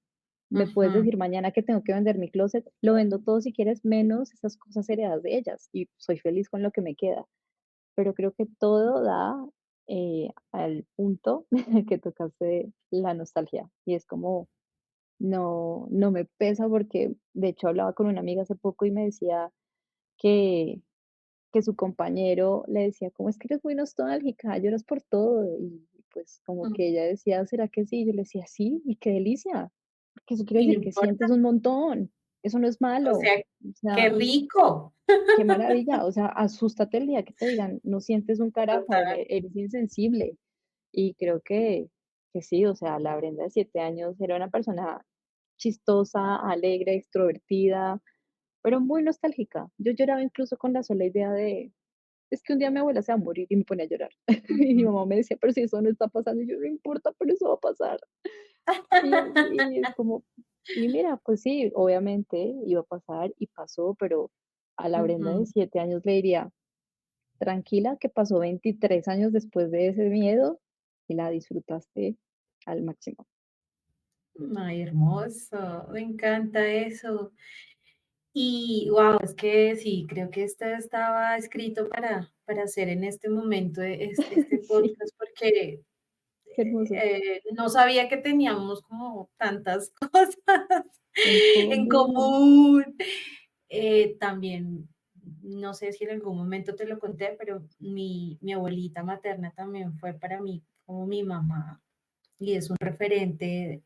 me puedes
ujú.
decir mañana que tengo que vender mi closet, lo vendo todo si quieres, menos esas cosas heredadas de ellas. Y soy feliz con lo que me queda. Pero creo que todo da al punto que tocaste la nostalgia. Y es como, no me pesa porque, de hecho, hablaba con una amiga hace poco y me decía que su compañero le decía: "¿Cómo es que eres muy nostálgica? Lloras por todo". Y pues como
Mm,
que ella decía: "¿Será que sí?". Yo le decía: "Sí, y qué delicia, porque eso quiere
y no
decir que
importa,
sientes un montón, eso no es
o
malo".
sea,
O
qué
sea,
rico.
qué maravilla, o sea, asústate el día que te digan: "No sientes un carajo,
Total.
eres insensible". Y creo que sí, o sea, la Brenda de 7 años era una persona chistosa, alegre, extrovertida, pero muy nostálgica. Yo lloraba incluso con la sola idea de es que un día mi abuela se va a morir y me pone a llorar. Y mi
Ujú.
mamá me decía, pero si eso no está pasando, y yo no importa, pero eso va a pasar. Y es como, y mira, pues sí, obviamente iba a pasar y pasó, pero a la Brenda de
Ujú.
7 años le diría, tranquila, que pasó 23 años después de ese miedo y la disfrutaste al máximo.
Ay, hermoso, me encanta eso. Y wow, es que sí, creo que esto estaba escrito para hacer en este momento este
Sí,
podcast porque
qué hermoso.
no sabía que teníamos como tantas cosas
En
en
común,
común. También, no sé si en algún momento te lo conté, pero mi abuelita materna también fue para mí como mi mamá y es un referente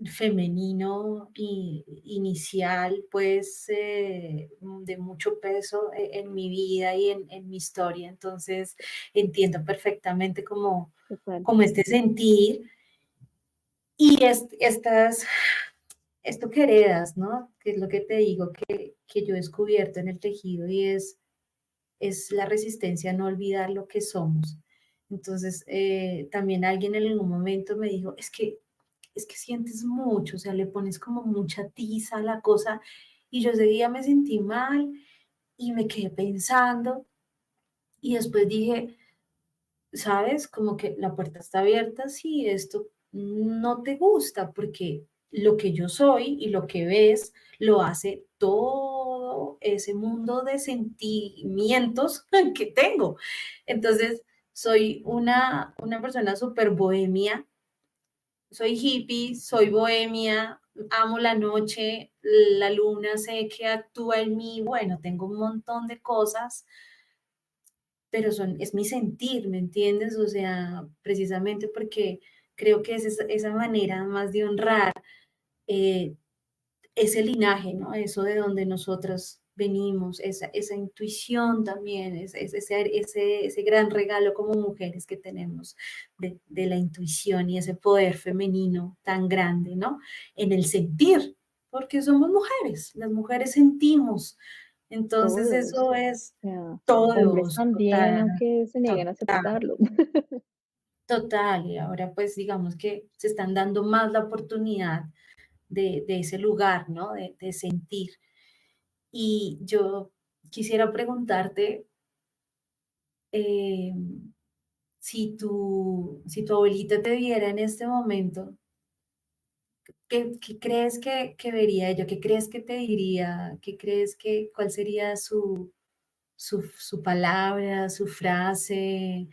femenino y inicial, pues, de mucho peso en mi vida y en mi historia. Entonces, entiendo perfectamente
total.
como este sentir y esto que heredas, ¿no? Que es lo que te digo que yo he descubierto en el tejido y es la resistencia a no olvidar lo que somos. Entonces, también alguien en algún momento me dijo, es que sientes mucho, o sea, le pones como mucha tiza a la cosa. Y yo ese día me sentí mal y me quedé pensando y después dije, ¿sabes? Como que la puerta está abierta si esto no te gusta, porque lo que yo soy y lo que ves lo hace todo ese mundo de sentimientos que tengo. Entonces, soy una persona súper bohemia, soy hippie, soy bohemia, amo la noche, la luna sé que actúa en mí, bueno, tengo un montón de cosas pero es mi sentir, ¿me entiendes? O sea, precisamente porque creo que es esa manera más de honrar eh, ese linaje, ¿no? Eso de donde nosotros venimos, esa intuición también, ese gran regalo como mujeres que tenemos de la intuición y ese poder femenino tan grande, ¿no? En el sentir, porque somos mujeres, las mujeres sentimos, entonces
Todos,
eso es
o sea, hombres
todos,
también,
total.
aunque se nieguen a
Total,
aceptarlo.
total. Y ahora pues digamos que se están dando más la oportunidad de ese lugar, ¿no? De sentir. Y yo quisiera preguntarte eh, si tu abuelita te viera en este momento, ¿qué crees que vería ella? ¿Qué crees que te diría? ¿Qué crees cuál sería su palabra, su frase?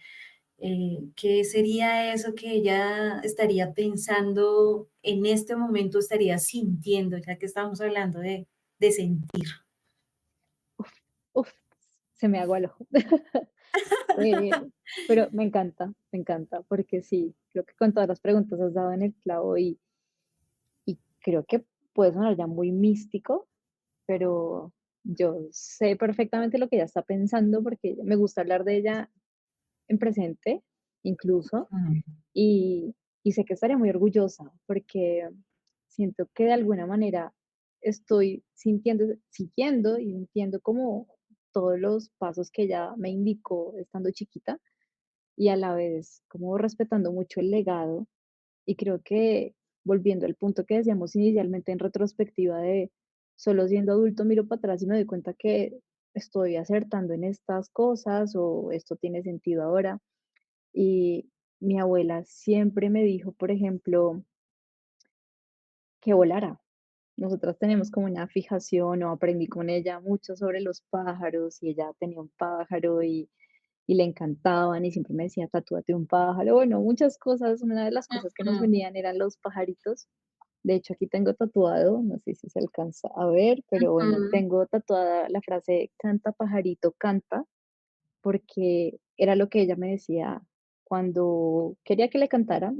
¿Qué sería eso que ella estaría pensando en este momento, estaría sintiendo, ya que estamos hablando de sentir?
Uf, se me agua el ojo. Eh, pero me encanta, porque sí, creo que con todas las preguntas has dado en el clavo y creo que puede sonar ya muy místico, pero yo sé perfectamente lo que ella está pensando porque me gusta hablar de ella en presente, incluso,
Mm,
y, y sé que estaría muy orgullosa porque siento que de alguna manera estoy siguiendo y entiendo como todos los pasos que ella me indicó estando chiquita y a la vez como respetando mucho el legado. Y creo que volviendo al punto que decíamos inicialmente en retrospectiva de solo siendo adulto miro para atrás y me doy cuenta que estoy acertando en estas cosas o esto tiene sentido ahora. Y mi abuela siempre me dijo, por ejemplo, que volara. Nosotras tenemos como una fijación o aprendí con ella mucho sobre los pájaros y ella tenía un pájaro y le encantaban y siempre me decía, tatúate un pájaro. Bueno, muchas cosas. Una de las cosas que nos
Ujú,
unían eran los pajaritos. De hecho, aquí tengo tatuado, no sé si se alcanza a ver, pero bueno,
ujú,
tengo tatuada la frase canta pajarito, canta, porque era lo que ella me decía cuando quería que le cantara,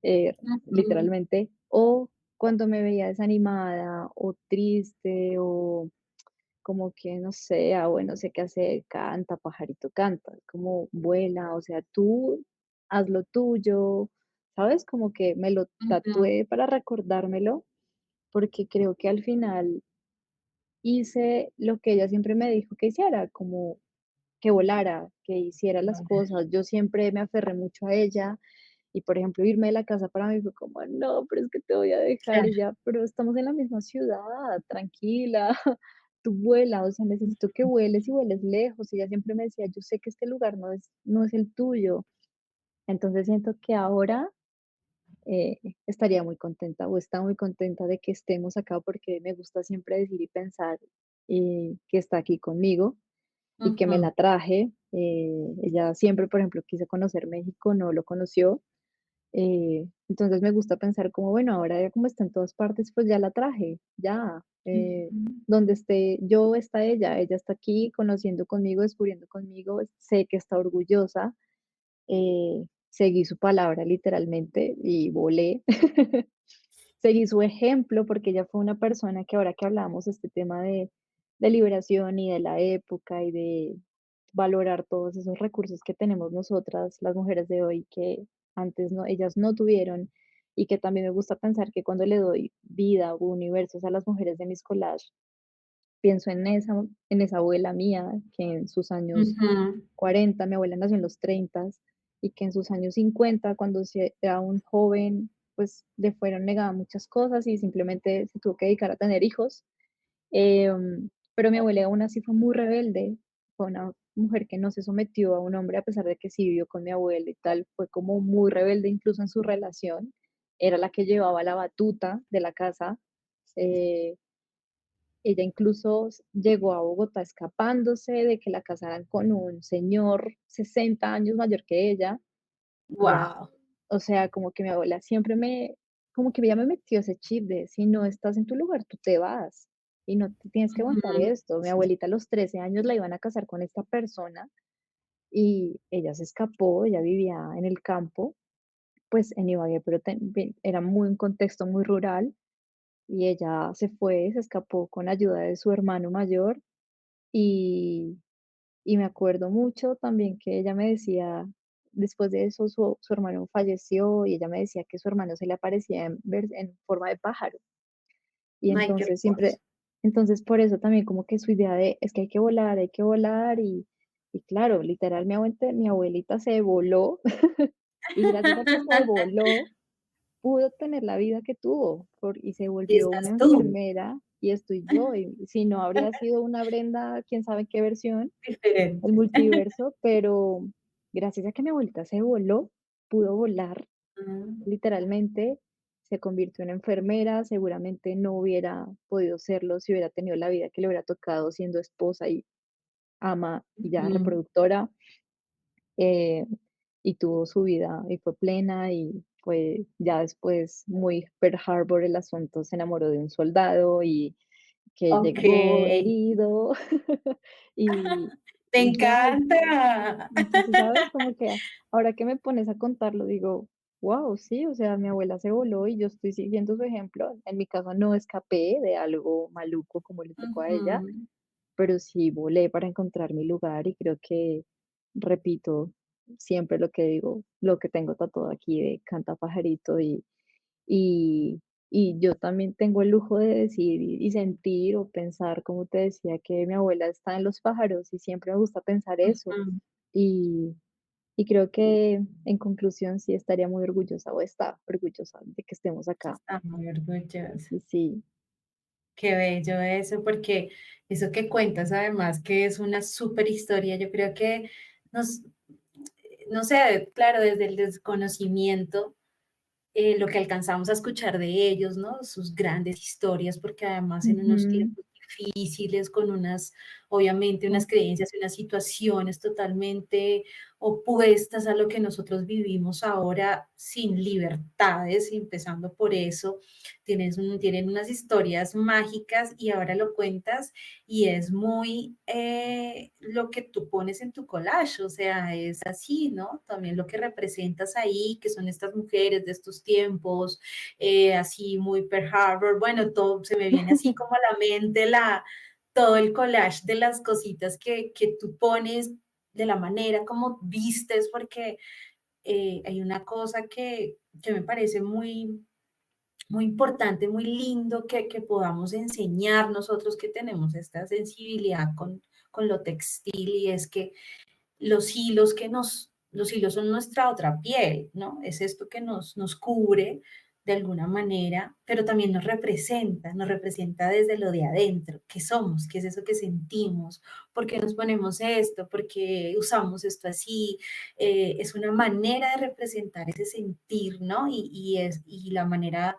eh,
ujú,
literalmente, o cuando me veía desanimada o triste o como que no sé, bueno, sé qué hacer, canta, pajarito, canta, como vuela, o sea, tú haz lo tuyo, ¿sabes? Como que me lo
ujú,
tatué para recordármelo, porque creo que al final hice lo que ella siempre me dijo que hiciera, como que volara, que hiciera las cosas. Yo siempre me aferré mucho a ella y, por ejemplo, irme de la casa para mí fue como, no, pero es que te voy a dejar y
claro.
ya, pero estamos en la misma ciudad, tranquila, tú vuela, o sea, necesito que vueles y vueles lejos. Y ella siempre me decía, yo sé que este lugar no es el tuyo. Entonces siento que ahora estaría muy contenta o está muy contenta de que estemos acá porque me gusta siempre decir y pensar que está aquí conmigo y que me
Ujú,
la traje. Ella siempre, por ejemplo, quiso conocer México, no lo conoció. Entonces me gusta pensar como, bueno, ahora ya como está en todas partes, pues ya la traje, ya.
ujú,
Donde esté yo, está ella está aquí conociendo conmigo, descubriendo conmigo, sé que está orgullosa, seguí su palabra literalmente y volé. Seguí su ejemplo porque ella fue una persona que ahora que hablamos este tema de liberación y de la época y de valorar todos esos recursos que tenemos nosotras, las mujeres de hoy, que antes no, ellas no tuvieron, y que también me gusta pensar que cuando le doy vida o universos a las mujeres de mis collages, pienso en esa abuela mía que en sus años
ujú.
40, mi abuela nació en los 30 y que en sus años 50, cuando era un joven, pues le fueron negadas muchas cosas y simplemente se tuvo que dedicar a tener hijos. Pero mi abuela aún así fue muy rebelde, fue una mujer que no se sometió a un hombre a pesar de que sí vivió con mi abuela y tal, fue como muy rebelde incluso en su relación, era la que llevaba la batuta de la casa. eh, Ella incluso llegó a Bogotá escapándose de que la casaran con un señor 60 años mayor que ella. Ya,
Guau.
o sea, como que mi abuela siempre como que ella me metió ese chip de si no estás en tu lugar, tú te vas y no te tienes que aguantar
Ujú,
esto. Mi abuelita a los 13 años la iban a casar con esta persona y ella se escapó, ella vivía en el campo, pues en Ibagué, pero era muy un contexto muy rural y ella se fue, se escapó con ayuda de su hermano mayor y me acuerdo mucho también que ella me decía, después de eso su hermano falleció y ella me decía que su hermano se le aparecía en forma de pájaro. Y
ay, qué
entonces
hermoso.
entonces por eso también como que su idea de es que hay que volar y claro, literal mi abuelita se voló y gracias a que se voló pudo tener la vida que tuvo y se
Y
volvió una
estás tú,
enfermera y estoy yo. Y si no habría sido una Brenda, quién sabe qué versión, el
diferente.
multiverso, pero gracias a que mi abuelita se voló, pudo volar,
Mm,
literalmente, se convirtió en enfermera, seguramente no hubiera podido serlo si hubiera tenido la vida que le hubiera tocado siendo esposa y ama y ya
ujú.
reproductora, eh, y tuvo su vida y fue plena y fue ya después muy Pearl Harbor el asunto, se enamoró de un soldado y que llegó
Okey,
herido y,
me
y ya,
encanta.
entonces, ¿sabes? Como que ahora que me pones a contarlo, digo, wow, sí, o sea, mi abuela se voló y yo estoy siguiendo su ejemplo. En mi caso no escapé de algo maluco como le tocó a ella,
Ujú,
pero sí volé para encontrar mi lugar y creo que repito siempre lo que digo, lo que tengo tatuado aquí de canta pajarito y, y yo también tengo el lujo de decir y sentir o pensar, como te decía, que mi abuela está en los pájaros y siempre me gusta pensar eso.
ujú.
Y, Y creo que, en conclusión, sí estaría muy orgullosa, o está orgullosa de que estemos acá.
Está muy orgullosa.
Y sí.
Qué bello eso, porque eso que cuentas además que es una súper historia, yo creo que nos, no sé, claro, desde el desconocimiento lo que alcanzamos a escuchar de ellos, ¿no? Sus grandes historias, porque además en unos
Ujú.
tiempos difíciles, con unas, obviamente, unas creencias y unas situaciones totalmente opuestas a lo que nosotros vivimos ahora, sin libertades, empezando por eso, tienen unas historias mágicas y ahora lo cuentas y es muy lo que tú pones en tu collage, o sea, es así, ¿no? También lo que representas ahí, que son estas mujeres de estos tiempos, así muy Pearl Harbor, bueno, todo se me viene así como a la mente todo el collage de las cositas que tú pones, de la manera como vistes, porque hay una cosa que me parece muy importante, muy lindo que podamos enseñar nosotros que tenemos esta sensibilidad con lo textil y es que los hilos son nuestra otra piel, ¿no? Es esto que nos cubre de alguna manera, pero también nos representa desde lo de adentro, qué somos, qué es eso que sentimos, por qué nos ponemos esto, por qué usamos esto así, es una manera de representar ese sentir, ¿no? Y la manera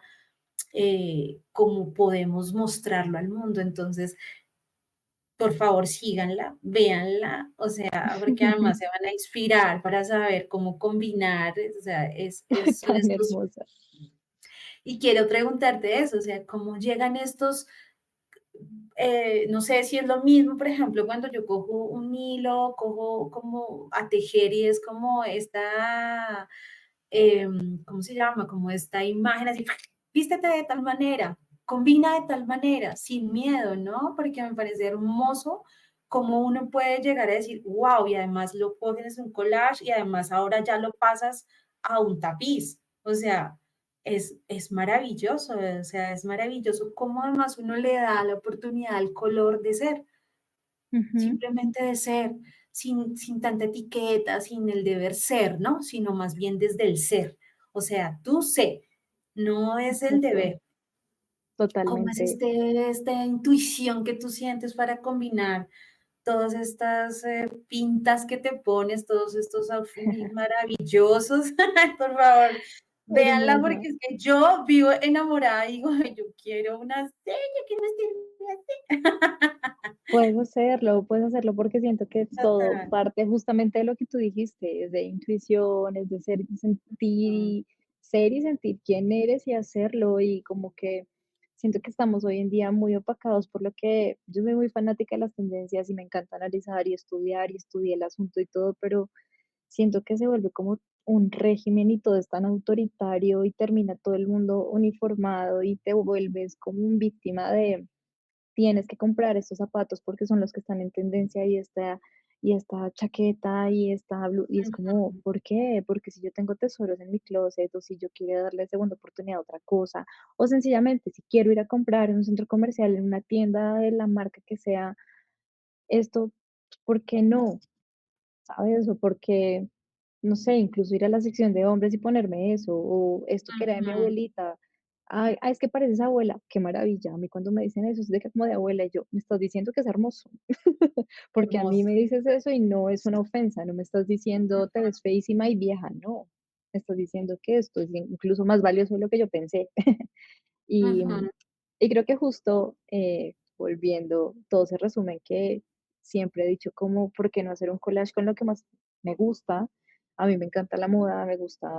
como podemos mostrarlo al mundo. Entonces, por favor, síganla, véanla, o sea, porque además se van a inspirar para saber cómo combinar, o sea, son
Tan
estos.
hermosa.
Y quiero preguntarte eso, o sea, ¿cómo llegan estos, no sé si es lo mismo, por ejemplo, cuando yo cojo un hilo, cojo como a tejer y es como esta ¿cómo se llama? Como esta imagen así, vístete de tal manera, combina de tal manera, sin miedo, ¿no? Porque me parece hermoso cómo uno puede llegar a decir, wow, y además lo pones en un collage y además ahora ya lo pasas a un tapiz. O sea, es maravilloso, o sea, es maravilloso cómo además uno le da la oportunidad al color de ser,
Ujú.
simplemente de ser, sin tanta etiqueta, sin el deber ser, ¿no? Sino más bien desde el ser. O sea, tú sé, no es el
Exacto,
deber. ¿Cómo es
totalmente.
esta intuición que tú sientes para combinar todas estas pintas que te pones, todos estos outfits maravillosos? Por favor, véanla
Hermosa.
porque es que yo vivo enamorada y digo, "Ay, yo quiero una serie, yo quiero vestirme así".
Puedes hacerlo porque siento que todo
Total.
parte justamente de lo que tú dijiste, es de intuición, es de ser y sentir quién eres y hacerlo y como que siento que estamos hoy en día muy opacados por lo que yo soy muy fanática de las tendencias y me encanta analizar y estudié el asunto y todo, pero siento que se vuelve como un régimen y todo es tan autoritario y termina todo el mundo uniformado y te vuelves como un víctima de tienes que comprar estos zapatos porque son los que están en tendencia y esta chaqueta y esta y es como,
Ujú,
¿por qué? Porque si yo tengo tesoros en mi closet o si yo quiero darle segunda oportunidad a otra cosa o sencillamente si quiero ir a comprar en un centro comercial, en una tienda de la marca que sea, esto, ¿por qué no? ¿Sabes? O porque, no sé, incluso ir a la sección de hombres y ponerme eso, o esto que era de mi
ujú,
abuelita. Ay, es que pareces abuela, qué maravilla. A mí cuando me dicen eso es de que como de abuela, y yo, me estás diciendo que es hermoso, porque a mí
hermoso.
me dices eso y no es una ofensa, no me estás diciendo te ves feísima y vieja, no, me estás diciendo que esto es incluso más valioso de lo que yo pensé. Y,
Ujú,
y creo que justo volviendo, todo se resume en que siempre he dicho como, ¿por qué no hacer un collage con lo que más me gusta? A mí me encanta la moda, me gusta,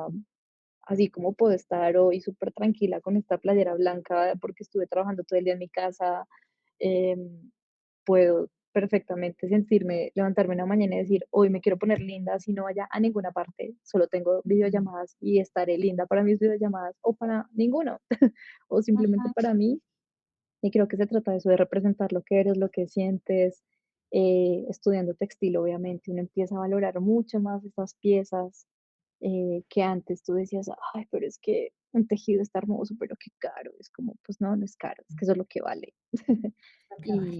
así como puedo estar hoy súper tranquila con esta playera blanca porque estuve trabajando todo el día en mi casa, puedo perfectamente sentirme, levantarme una mañana y decir, hoy me quiero poner linda, así no vaya a ninguna parte, solo tengo
ujú,
videollamadas y estaré linda para mis videollamadas o para ninguno, o simplemente
ujú,
para mí. Y creo que se trata de eso, de representar lo que eres, lo que sientes. Estudiando textil, obviamente, uno empieza a valorar mucho más estas piezas que antes tú decías, ay, pero es que un tejido está hermoso, pero qué caro. Es como, pues no, no es caro, es que eso es lo que vale.
lo que vale.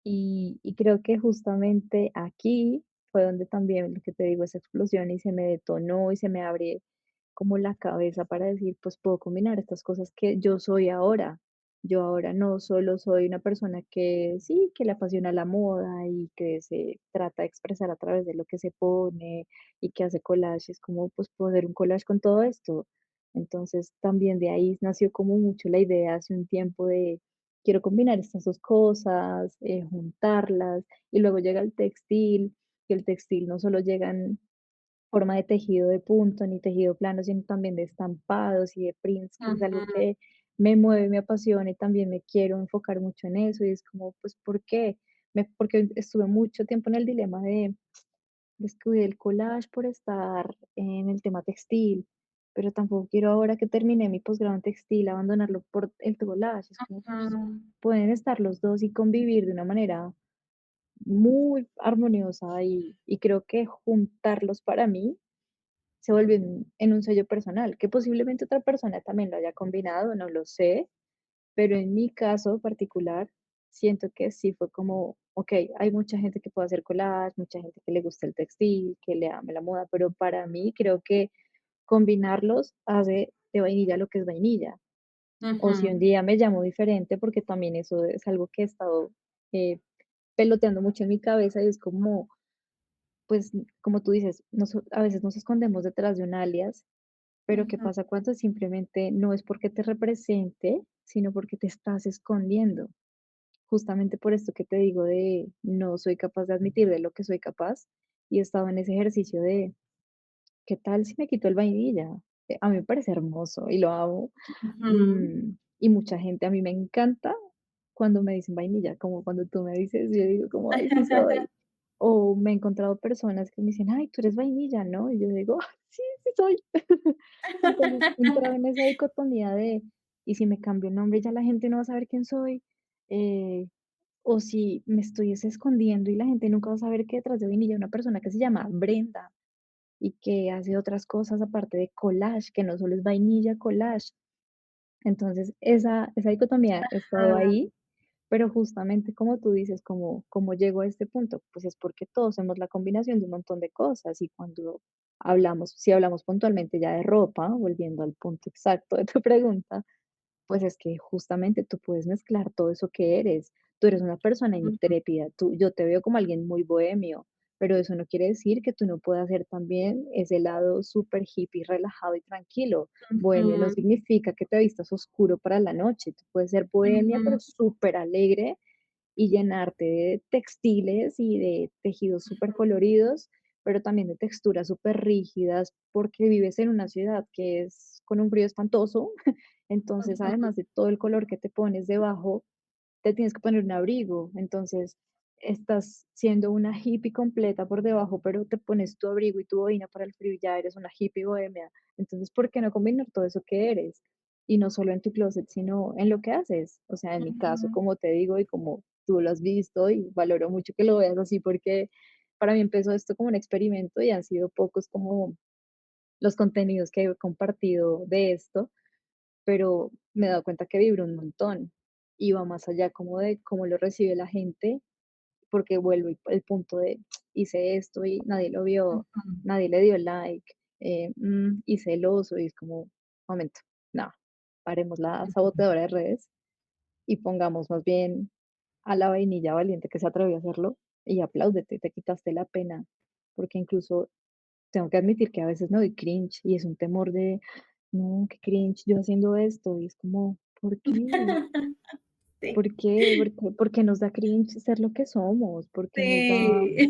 Y, y creo que justamente aquí, fue donde también, lo que te digo, esa explosión y se me detonó y se me abre como la cabeza para decir, pues puedo combinar estas cosas que yo soy ahora. Yo ahora no solo soy una persona que sí, que le apasiona la moda y que se trata de expresar a través de lo que se pone y que hace collages, como pues puedo hacer un collage con todo esto. Entonces también de ahí nació como mucho la idea hace un tiempo de quiero combinar estas dos cosas, juntarlas y luego llega el textil, que el textil no solo llega en forma de tejido de punto ni tejido plano, sino también de estampados y de prints, que es algo
Ujú,
que me mueve, me apasiona y también me quiero enfocar mucho en eso. Y es como, pues, ¿por qué? Porque estuve mucho tiempo en el dilema de descuidé el collage por estar en el tema textil, pero tampoco quiero ahora que terminé mi posgrado en textil abandonarlo por el collage. Es como, pues,
ujú,
pueden estar los dos y convivir de una manera muy armoniosa y creo que juntarlos para mí se vuelve en un sello personal, que posiblemente otra persona también lo haya combinado, no lo sé, pero en mi caso particular, siento que sí fue como, okey, hay mucha gente que puede hacer collage, mucha gente que le gusta el textil, que le ame la moda, pero para mí creo que combinarlos hace de vainilla lo que es vainilla. O si un
ujú,
día me llamo diferente, porque también eso es algo que he estado, eh, peloteando mucho en mi cabeza y es como, pues, como tú dices, a veces nos escondemos detrás de un alias. Pero ¿qué
ujú,
pasa cuando simplemente no es porque te represente, sino porque te estás escondiendo? Justamente por esto que te digo de no soy capaz de admitir de lo que soy capaz y he estado en ese ejercicio de ¿qué tal si me quito el vainilla? A mí me parece hermoso y lo amo.
ujú.
Y mucha gente, a mí me encanta cuando me dicen vainilla, como cuando tú me dices, yo digo como, ay, sí soy. O me he encontrado personas que me dicen, ay, tú eres vainilla, ¿no? Y yo digo, "Ah, sí, sí soy". Entonces, he entrado en esa dicotomía de, ¿y si me cambio el nombre ya la gente no va a saber quién soy? Eh, o si me estoy es escondiendo y la gente nunca va a saber que detrás de vainilla hay una persona que se llama Brenda y que hace otras cosas aparte de collage, que no solo es vainilla collage. Entonces, esa dicotomía ha estado
Ah,
ahí, pero justamente como tú dices, como llego a este punto, pues es porque todos somos la combinación de un montón de cosas y cuando hablamos, si hablamos puntualmente ya de ropa, volviendo al punto exacto de tu pregunta, pues es que justamente tú puedes mezclar todo eso que eres. Tú eres una persona
ujú,
intrépida, yo te veo como alguien muy bohemio, pero eso no quiere decir que tú no puedas ser también ese lado súper hippie, relajado y tranquilo. Bohemio no
ujú,
significa que te vistas oscuro para la noche. Tú puedes ser bohemia, pero
ujú,
súper alegre y llenarte de textiles y de tejidos súper coloridos, pero también de texturas súper rígidas, porque vives en una ciudad que es con un frío espantoso. Entonces,
ujú,
además de todo el color que te pones debajo, te tienes que poner un abrigo. Entonces, estás siendo una hippie completa por debajo, pero te pones tu abrigo y tu boina para el frío y ya eres una hippie bohemia. Entonces, ¿por qué no combinar todo eso que eres? Y no solo en tu closet, sino en lo que haces. O sea, en mi caso,
ujú,
como te digo y como tú lo has visto y valoro mucho que lo veas así porque para mí empezó esto como un experimento y han sido pocos como los contenidos que he compartido de esto, pero me he dado cuenta que vibra un montón y va más allá como de cómo lo recibe la gente, porque vuelvo el punto de hice esto y nadie lo vio,
ujú,
nadie le dio like, y celoso y es como, momento, no, paremos la
ujú.
saboteadora de redes y pongamos más bien a la vainilla valiente que se atrevió a hacerlo y apláudete, te quitaste la pena, porque incluso tengo que admitir que a veces me doy cringe y es un temor de, no, qué cringe, yo haciendo esto, y es como, ¿por qué?
Sí,
¿Por qué? ¿Por qué nos da cringe ser lo que somos? ¿Por qué nos da,
sí.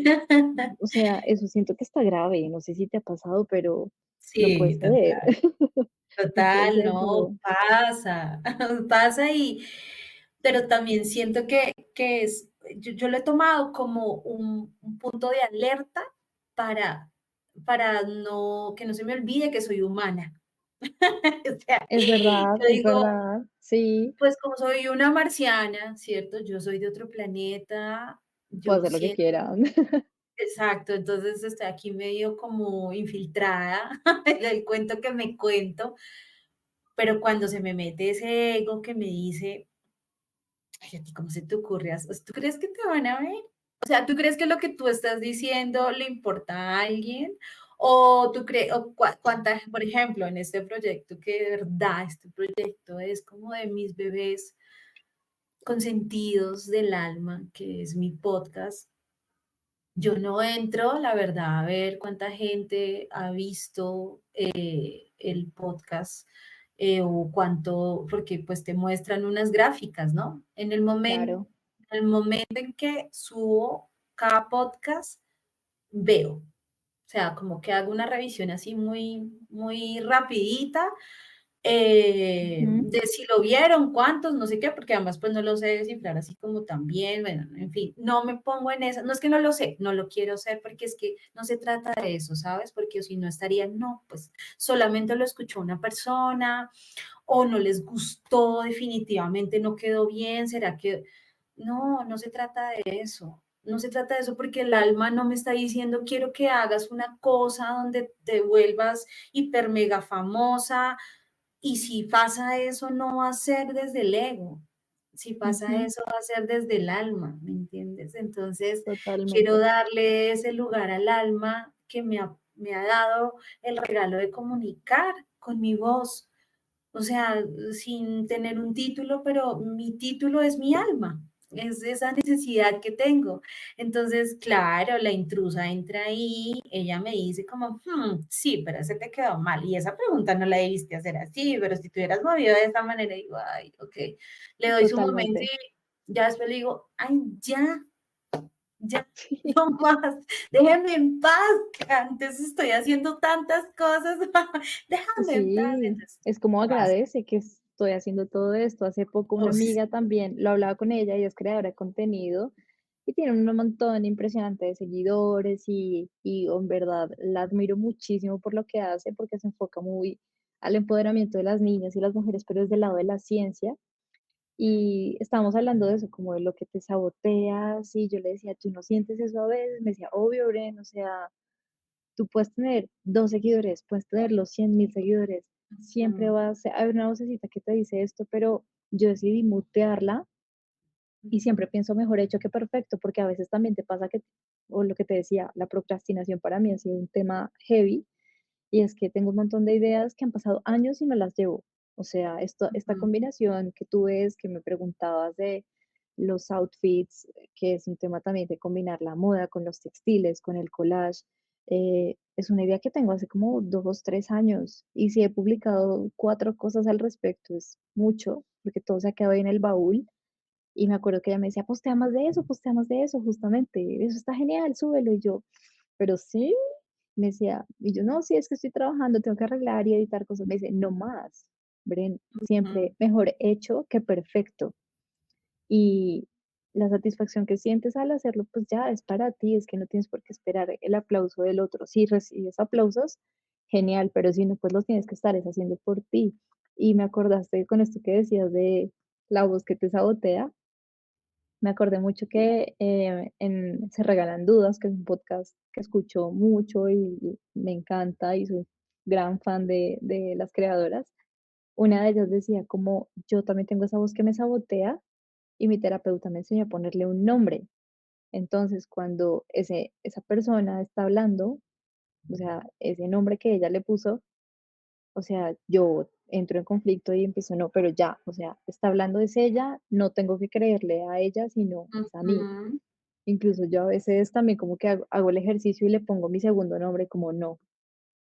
o sea, eso siento que está grave, no sé si te ha pasado, pero no puede
Sí,
ser,
total,
no puede
total,
ser
no,
como,
pasa, pasa pero también siento que es, yo lo he tomado como un punto de alerta para, para no, que no se me olvide que soy humana. O sea, yo
es
digo,
verdad, sí,
pues como soy una marciana, ¿cierto? Yo soy de otro planeta,
puedo
yo
hacer lo que
siento,
quiera.
exacto, entonces estoy aquí medio como infiltrada en el cuento que me cuento, pero cuando se me mete ese ego que me dice, ay, ¿a ti cómo se te ocurre? ¿Tú crees que te van a ver? O sea, ¿tú crees que lo que tú estás diciendo le importa a alguien? ¿O tú crees, o cuánta, por ejemplo, en este proyecto, que de verdad este proyecto es como de mis bebés consentidos del alma, que es mi podcast? Yo no entro, la verdad, a ver cuánta gente ha visto el podcast o cuánto, porque pues te muestran unas gráficas, ¿no?
Claro.
En el momento en que subo cada podcast, veo. O sea, como que hago una revisión así muy rapidita
Ujú.
de si lo vieron, cuántos, no sé qué, porque además pues no lo sé descifrar así como también, bueno, en fin, no me pongo en eso, no es que no lo sé, no lo quiero hacer porque es que no se trata de eso, ¿sabes? Porque si no estaría, no, pues solamente lo escuchó una persona o no les gustó, definitivamente no quedó bien, será que no, no se trata de eso. No se trata de eso porque el alma no me está diciendo quiero que hagas una cosa donde te vuelvas hiper mega famosa, y si pasa eso, no va a ser desde el ego. Si pasa
Ujú.
eso, va a ser desde el alma, ¿me entiendes? Entonces, quiero
Totalmente.
darle ese lugar al alma que me ha dado el regalo de comunicar con mi voz. O sea, sin tener un título, pero mi título es mi alma, es esa necesidad que tengo. Entonces, claro, la intrusa entra ahí, ella me dice como, sí, pero ese te quedó mal. Y esa pregunta no la debiste hacer así, pero si te hubieras movido de esta manera, digo, ay, ok, le doy su momento
Totalmente.
y ya después le digo, ay, ya, no más, déjenme en paz, que antes estoy haciendo tantas cosas, déjame en paz.
Sí,
Entonces,
es como
pasa.
agradece que estoy haciendo todo esto. Hace poco una
Oh, sí.
amiga también, lo hablaba con ella, ella es creadora de contenido y tiene un montón impresionante de seguidores y en verdad la admiro muchísimo por lo que hace, porque se enfoca muy al empoderamiento de las niñas y las mujeres, pero desde el lado de la ciencia. Y estábamos hablando de eso, como de lo que te saboteas, y yo le decía, ¿tú no sientes eso a veces? Me decía, obvio, Bren, o sea, tú puedes tener 2 seguidores, puedes tener los 100.000 seguidores, siempre
Mm,
vas a haber una vocecita que te dice esto, pero yo decidí mutearla y siempre pienso mejor hecho que perfecto, porque a veces también te pasa que, o lo que te decía, la procrastinación para mí ha sido un tema heavy, y es que tengo un montón de ideas que han pasado años y no las llevo. O sea, esta
ujú,
combinación que tú ves, que me preguntabas de los outfits, que es un tema también de combinar la moda con los textiles, con el collage, es una idea que tengo hace como 2, 3 años. Y si he publicado 4 cosas al respecto, es mucho, porque todo se ha quedado ahí en el baúl. Y me acuerdo que ella me decía, postea más de eso, justamente, eso está genial, súbelo. Y yo, pero sí, me decía, y yo, no, sí, es que estoy trabajando, tengo que arreglar y editar cosas. Me dice, no más, Bren,
ujú,
siempre mejor hecho que perfecto. Y la satisfacción que sientes al hacerlo, pues ya es para ti, es que no tienes por qué esperar el aplauso del otro. Si recibes aplausos, genial, pero si no, pues los tienes que estar es haciendo por ti. Y me acordaste con esto que decías de la voz que te sabotea. Me acordé mucho que en Se Regalan Dudas, que es un podcast que escucho mucho y me encanta y soy gran fan de las creadoras. Una de ellas decía como yo también tengo esa voz que me sabotea y mi terapeuta me enseñó a ponerle un nombre. Entonces, cuando esa persona está hablando, o sea, ese nombre que ella le puso, o sea, yo entro en conflicto y empiezo, no, pero ya, o sea, está hablando es ella, no tengo que creerle a ella, sino es a mí.
ujú.
Incluso yo a veces también como que hago el ejercicio y le pongo mi segundo nombre como no,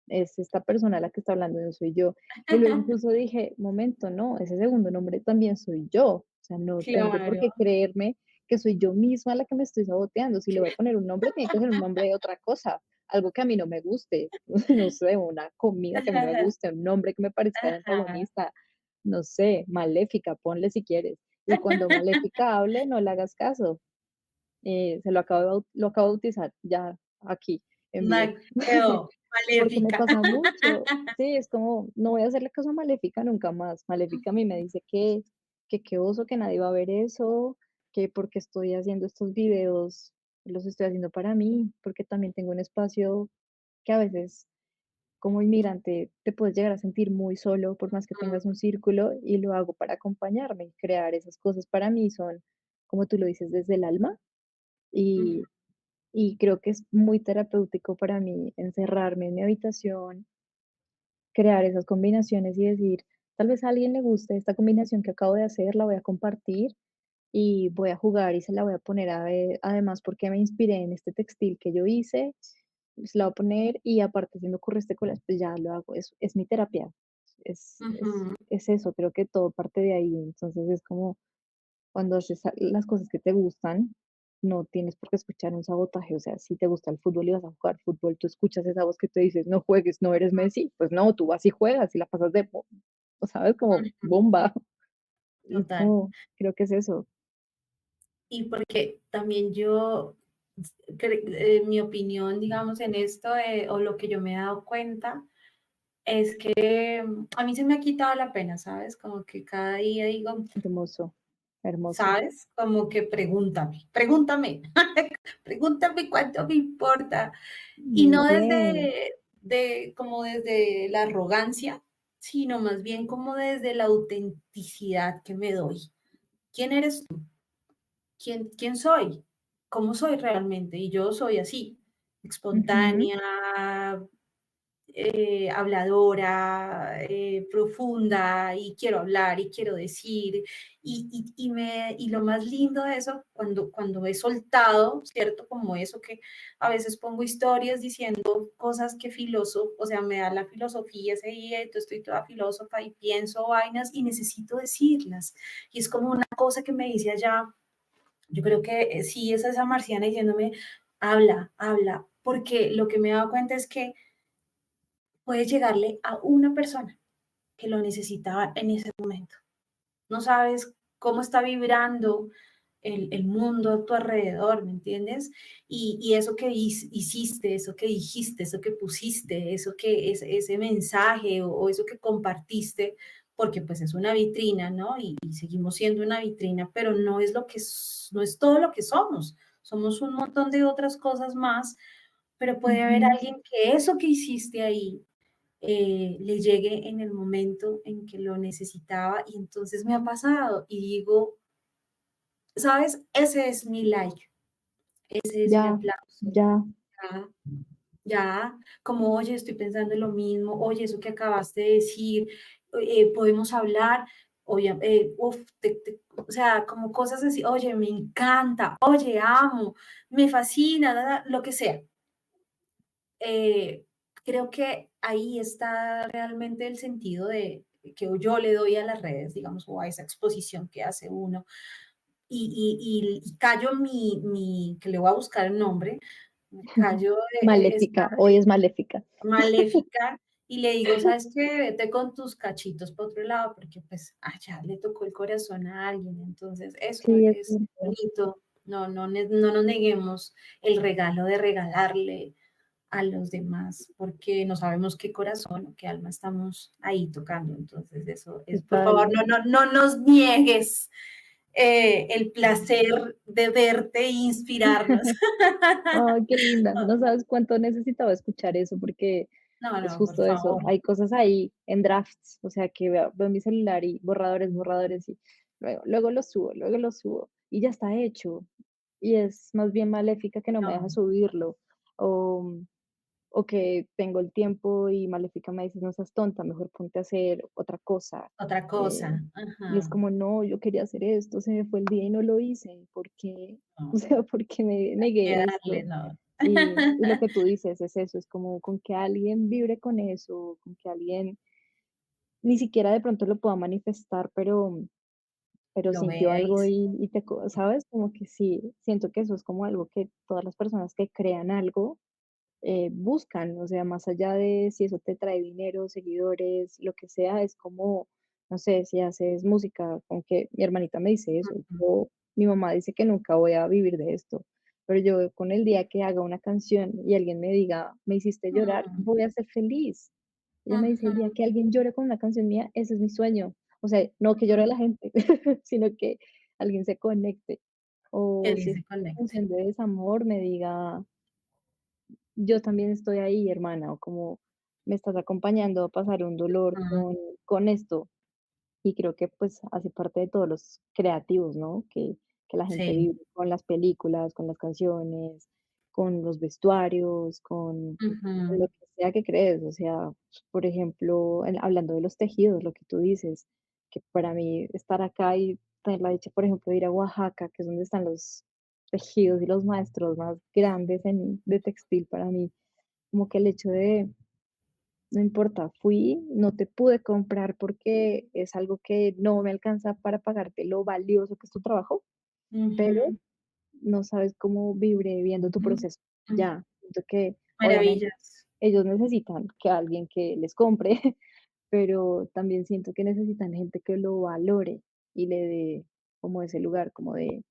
es esta persona la que está hablando, no soy yo. Y luego incluso dije, momento, no, ese segundo nombre también soy yo. O sea, no tengo por
Claro.
qué creerme que soy yo misma la que me estoy saboteando. Si le voy a poner un nombre, tiene que ser un nombre de otra cosa, algo que a mí no me guste, no sé, una comida que a mí no me guste, un nombre que me parezca de
Ajá.
antagonista, no sé, maléfica, ponle si quieres. Y cuando maléfica hable, no le hagas caso. Lo acabo de bautizar ya aquí en vivo.
Quedó
Porque me
maléfica.
pasa mucho. Sí, es como, no voy a hacerle caso a Maléfica nunca más. Maléfica a mí me dice que qué oso, que nadie va a ver eso, que porque estoy haciendo estos videos, los estoy haciendo para mí, porque también tengo un espacio que a veces como inmigrante te puedes llegar a sentir muy solo por más que tengas un círculo y lo hago para acompañarme. Crear esas cosas para mí son, como tú lo dices, desde el alma
ujú,
y, y creo que es muy terapéutico para mí encerrarme en mi habitación, crear esas combinaciones y decir, tal vez a alguien le guste esta combinación que acabo de hacer, la voy a compartir y voy a jugar y se la voy a poner a ver, además porque me inspiré en este textil que yo hice, se la voy a poner y aparte si me ocurre este collage, pues ya lo hago, es mi terapia,
ujú.
es eso, creo que todo parte de ahí, entonces es como cuando haces las cosas que te gustan, no tienes por qué escuchar un sabotaje, o sea, si te gusta el fútbol y vas a jugar fútbol, tú escuchas esa voz que te dices, no juegues, no eres Messi, pues no, tú vas y juegas y la pasas de, ¿sabes? Como bomba, es
Total.
como, creo que es eso.
Y porque también yo, mi opinión, digamos, en esto, o lo que yo me he dado cuenta, es que a mí se me ha quitado la pena, ¿sabes? Como que cada día digo,
Hermoso, hermoso.
¿sabes? Como que pregúntame, pregúntame, pregúntame cuánto me importa. Y
Muy
no
bien.
como desde la arrogancia, sino más bien como desde la autenticidad que me doy. ¿Quién eres tú? ¿Quién soy? ¿Cómo soy realmente? Y yo soy así,
Ujú.
espontánea, habladora, profunda, y quiero hablar y quiero decir. Y lo más lindo de eso, cuando he soltado, ¿cierto? Como eso que a veces pongo historias diciendo cosas que filósofo, o sea, me da la filosofía ese día, entonces estoy toda filósofa y pienso vainas y necesito decirlas. Y es como una cosa que me dice allá, yo creo que sí es esa marciana diciéndome, habla, habla, porque lo que me he dado cuenta es que puedes llegarle a una persona que lo necesitaba en ese momento. No sabes cómo está vibrando el mundo a tu alrededor, ¿me entiendes? Y eso que hiciste, eso que dijiste, eso que pusiste, eso que es ese mensaje o eso que compartiste, porque pues es una vitrina, ¿no? Y seguimos siendo una vitrina, pero no es lo que no es todo lo que somos. Somos un montón de otras cosas más, pero puede haber
Ujú.
alguien que eso que hiciste ahí le llegue en el momento en que lo necesitaba y entonces me ha pasado y digo, ¿sabes? Ese es mi like, ese es mi
Ya,
aplauso.
ya.
Ya, ya, como, oye, estoy pensando en lo mismo, oye, eso que acabaste de decir, podemos hablar, oye, o sea, como cosas así, oye, me encanta, oye, amo, me fascina, lo que sea. eh, Creo que ahí está realmente el sentido de que yo le doy a las redes, digamos, o a esa exposición que hace uno. Y callo que le voy a buscar el nombre, callo esta
Maléfica, hoy es maléfica.
maléfica y le digo, ¿sabes qué? Vete con tus cachitos para otro lado, porque pues ya le tocó el corazón a alguien. Entonces, eso
Sí, es
es
cierto.
bonito. No nos neguemos el regalo de regalarle a los demás, porque no sabemos qué corazón o qué alma estamos ahí tocando. Entonces, eso es, por favor,
Total.
no nos niegues el placer de verte e inspirarnos.
Ay, qué linda. No sabes cuánto necesitaba escuchar eso, porque es
No, por
justo eso.
favor.
Hay cosas ahí en drafts, o sea, que veo mi celular y borradores, borradores, y luego luego lo subo, y ya está hecho. Y es más bien maléfica que no me deja
No,
subirlo. O, o que tengo el tiempo y Maléfica me dice, no seas tonta, mejor ponte a hacer otra cosa.
otra
Eh,
cosa.
y es
Ajá.
como, no, yo quería hacer esto, se me fue el día y no lo hice, ¿por qué? O
No,
sea, ¿por qué me
hay que
negué a
darle,
esto?
no.
Y lo que tú dices es eso, es como con que alguien vibre con eso, con que alguien ni siquiera de pronto lo pueda manifestar, pero
Lo
sintió algo
veis.
y ¿sabes? Como que sí, siento que eso es como algo que todas las personas que crean algo buscan, o sea, más allá de si eso te trae dinero, seguidores, lo que sea, es como, no sé, si haces música, aunque mi hermanita me dice eso, mi mamá dice que nunca voy a vivir de esto, pero yo con el día que haga una canción y alguien me diga, me hiciste llorar,
Mm,
voy a ser feliz. Ella me dice, el día
ujú.
que alguien llore con una canción mía, ese es mi sueño. O sea, no que llore la gente, sino que alguien se conecte.
Que
O si
alguien
es
se
una
conecte.
canción de desamor, me diga, yo también estoy ahí, hermana, o como me estás acompañando a pasar un dolor
Ujú.
con esto. Y creo que pues hace parte de todos los creativos, ¿no? Que que la gente
Sí.
vive con las películas, con las canciones, con los vestuarios, con
Ujú,
lo que sea que crees. O sea, por ejemplo, hablando de los tejidos, lo que tú dices, que para mí estar acá y tener la dicha, por ejemplo, de ir a Oaxaca, que es donde están los tejidos y los maestros más grandes de textil para mí, como que el hecho de, no importa, fui, no te pude comprar porque es algo que no me alcanza para pagarte lo valioso que es tu trabajo, pero
ujú,
no sabes cómo vibré viendo tu
mm,
proceso.
mm.
Ya, siento que obviamente
Maravillas.
ellos necesitan que alguien que les compre, pero también siento que necesitan gente que lo valore y le dé como ese lugar, como de,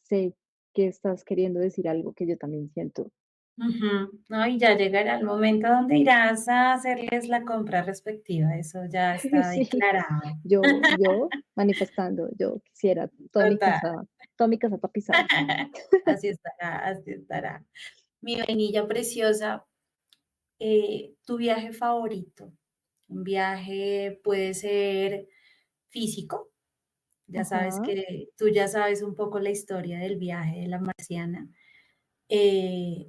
sé que estás queriendo decir algo que yo también siento.
Ujú. No, y ya llegará el momento donde irás a hacerles la compra respectiva, eso ya está
Sí,
declarado.
yo manifestando, yo quisiera
Total.
toda mi casa tapizada.
Así estará, así estará. Mi vainilla preciosa, tu viaje favorito. Un viaje puede ser físico, ya sabes
Ajá.
que tú ya sabes un poco la historia del viaje de la marciana,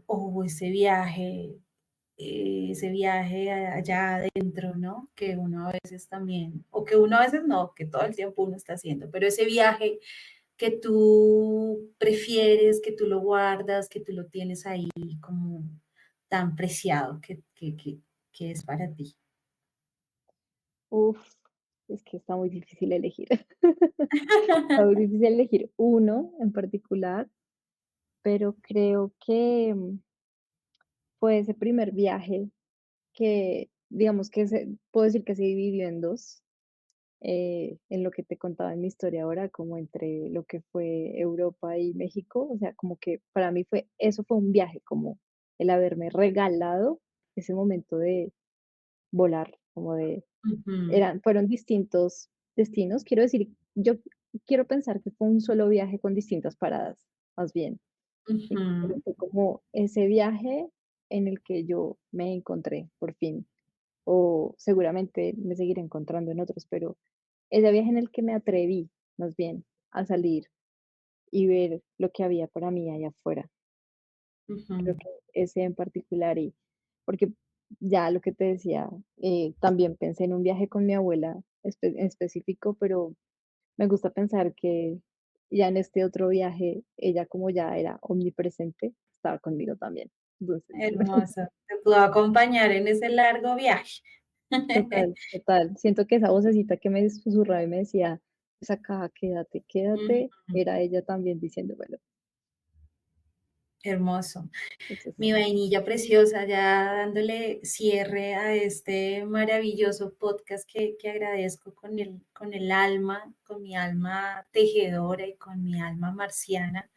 o ese viaje allá adentro, ¿no? Que uno a veces también, o que uno a veces no, que todo el tiempo uno está haciendo, pero ese viaje que tú prefieres, que tú lo guardas, que tú lo tienes ahí como tan preciado que es para ti.
Uf, es que está muy difícil elegir. Está muy difícil elegir uno en particular, pero creo que fue ese primer viaje que, digamos que puedo decir que se dividió en dos, en lo que te contaba en mi historia ahora, como entre lo que fue Europa y México. O sea, como que para mí eso fue un viaje, como el haberme regalado ese momento de volar, como de,
Ujú,
fueron distintos destinos. Quiero decir, yo quiero pensar que fue un solo viaje con distintas paradas, más bien. Pero
ujú,
fue como ese viaje en el que yo me encontré por fin, o seguramente me seguiré encontrando en otros, pero ese viaje en el que me atreví, más bien, a salir y ver lo que había para mí allá afuera. Creo
ujú.
que ese en particular, y porque ya lo que te decía, también pensé en un viaje con mi abuela en específico, pero me gusta pensar que ya en este otro viaje, ella como ya era omnipresente, estaba conmigo también. Entonces,
Hermoso. Te puedo acompañar en ese largo viaje.
total, total. Siento que esa vocecita que me susurraba y me decía, pues acá, quédate, quédate,
Ujú,
era ella también diciéndomelo.
hermoso.
Entonces,
Mi vainilla preciosa, ya dándole cierre a este maravilloso podcast que agradezco con el alma, con mi alma tejedora y con mi alma marciana.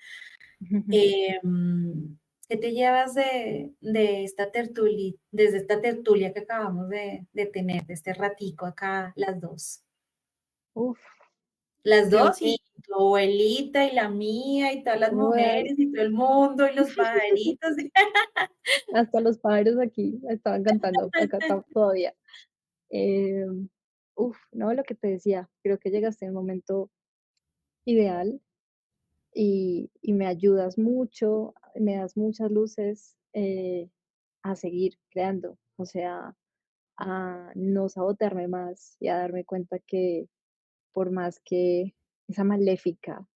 ¿Qué te llevas de esta tertulia, desde esta tertulia que acabamos de tener, de este ratico acá, las dos?
uf,
Las
creo
dos
que
y tu abuelita y la mía y todas las
todas,
mujeres y todo el mundo y los pajaritos.
hasta los pájaros aquí estaban cantando acá todavía. Em, no, lo que te decía, creo que llegaste en un momento ideal y me ayudas mucho, me das muchas luces, a seguir creando, o sea, a no sabotearme más y a darme cuenta que por más que esa maléfica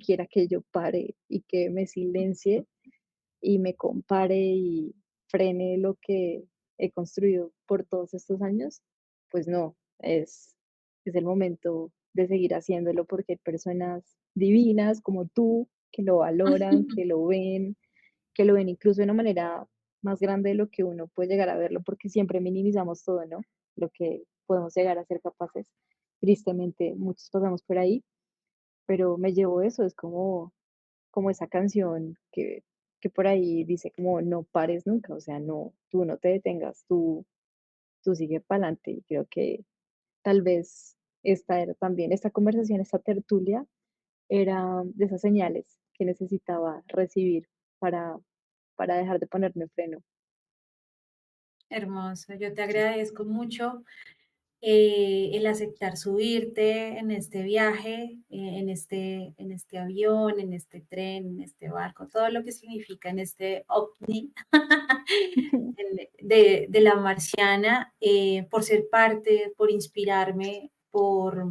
quiera que yo pare y que me silencie y me compare y frene lo que he construido por todos estos años, pues no, es el momento de seguir haciéndolo porque hay personas divinas como tú que lo valoran, que lo ven incluso de una manera más grande de lo que uno puede llegar a verlo, porque siempre minimizamos todo, ¿no? Lo que podemos llegar a ser capaces. Tristemente, muchos pasamos por ahí, pero me llevo eso, es como esa canción que por ahí dice como no pares nunca, o sea, no, tú no te detengas, tú sigue para adelante. Y creo que tal vez esta era también, esta conversación, esta tertulia, era de esas señales que necesitaba recibir para, para dejar de ponerme freno.
Hermoso, yo te agradezco mucho el aceptar subirte en este viaje, en este avión, en este tren, en este barco, todo lo que significa en este ovni de la marciana, por ser parte, por inspirarme, por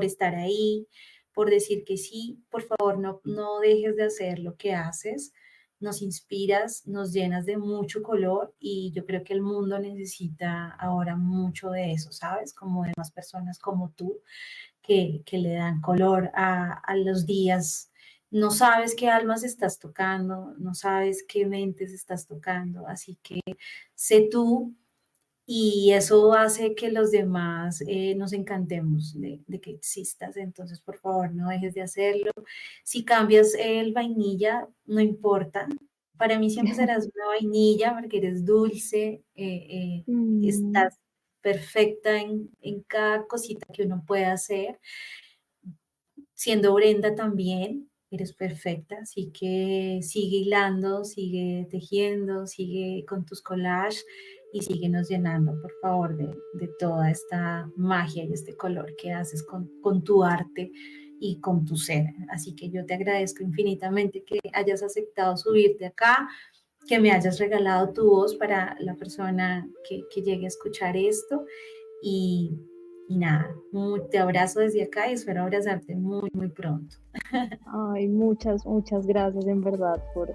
estar ahí, por decir que sí. Por favor, no dejes de hacer lo que haces. Nos inspiras, nos llenas de mucho color y yo creo que el mundo necesita ahora mucho de eso, ¿sabes? Como de más personas como tú que le dan color a los días. No sabes qué almas estás tocando, no sabes qué mentes estás tocando, así que sé tú y eso hace que los demás nos encantemos de que existas. Entonces, por favor, no dejes de hacerlo. Si cambias el vainilla, no importa. Para mí siempre serás una vainilla porque eres dulce,
Mm,
estás perfecta en cada cosita que uno puede hacer. Siendo Brenda también, eres perfecta, así que sigue hilando, sigue tejiendo, sigue con tus collages y síguenos llenando, por favor, de toda esta magia y este color que haces con tu arte y con tu ser. Así que yo te agradezco infinitamente que hayas aceptado subirte acá, que me hayas regalado tu voz para la persona que llegue a escuchar esto y, y nada, te abrazo desde acá y espero abrazarte muy, muy pronto.
Ay, muchas, muchas gracias en verdad por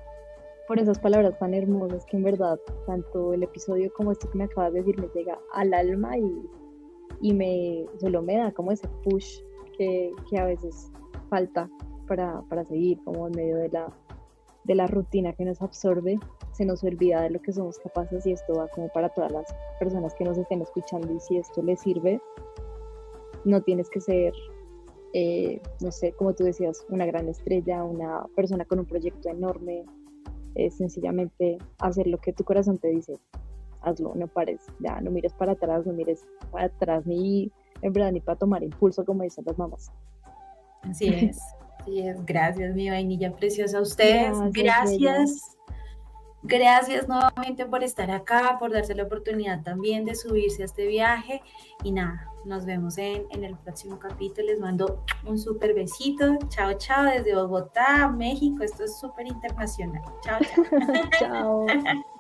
esas palabras tan hermosas que en verdad tanto el episodio como esto que me acabas de decir me llega al alma y solo me da como ese push que a veces falta para seguir como en medio de la rutina que nos absorbe, se nos olvida de lo que somos capaces y esto va como para todas las personas que nos estén escuchando y si esto les sirve, no tienes que ser, no sé, como tú decías, una gran estrella, una persona con un proyecto enorme, sencillamente hacer lo que tu corazón te dice, hazlo, no pares, ya no mires para atrás, no mires para atrás ni en verdad ni para tomar impulso como dicen las mamás.
Así es, así es. Gracias, mi vainilla preciosa. A ustedes,
Gracias, Bella.
gracias. Gracias nuevamente por estar acá, por darse la oportunidad también de subirse a este viaje. Y nada, nos vemos en el próximo capítulo. Les mando un súper besito. Chao, chao, desde Bogotá, México. Esto es súper internacional. Chao, chao.
Chao.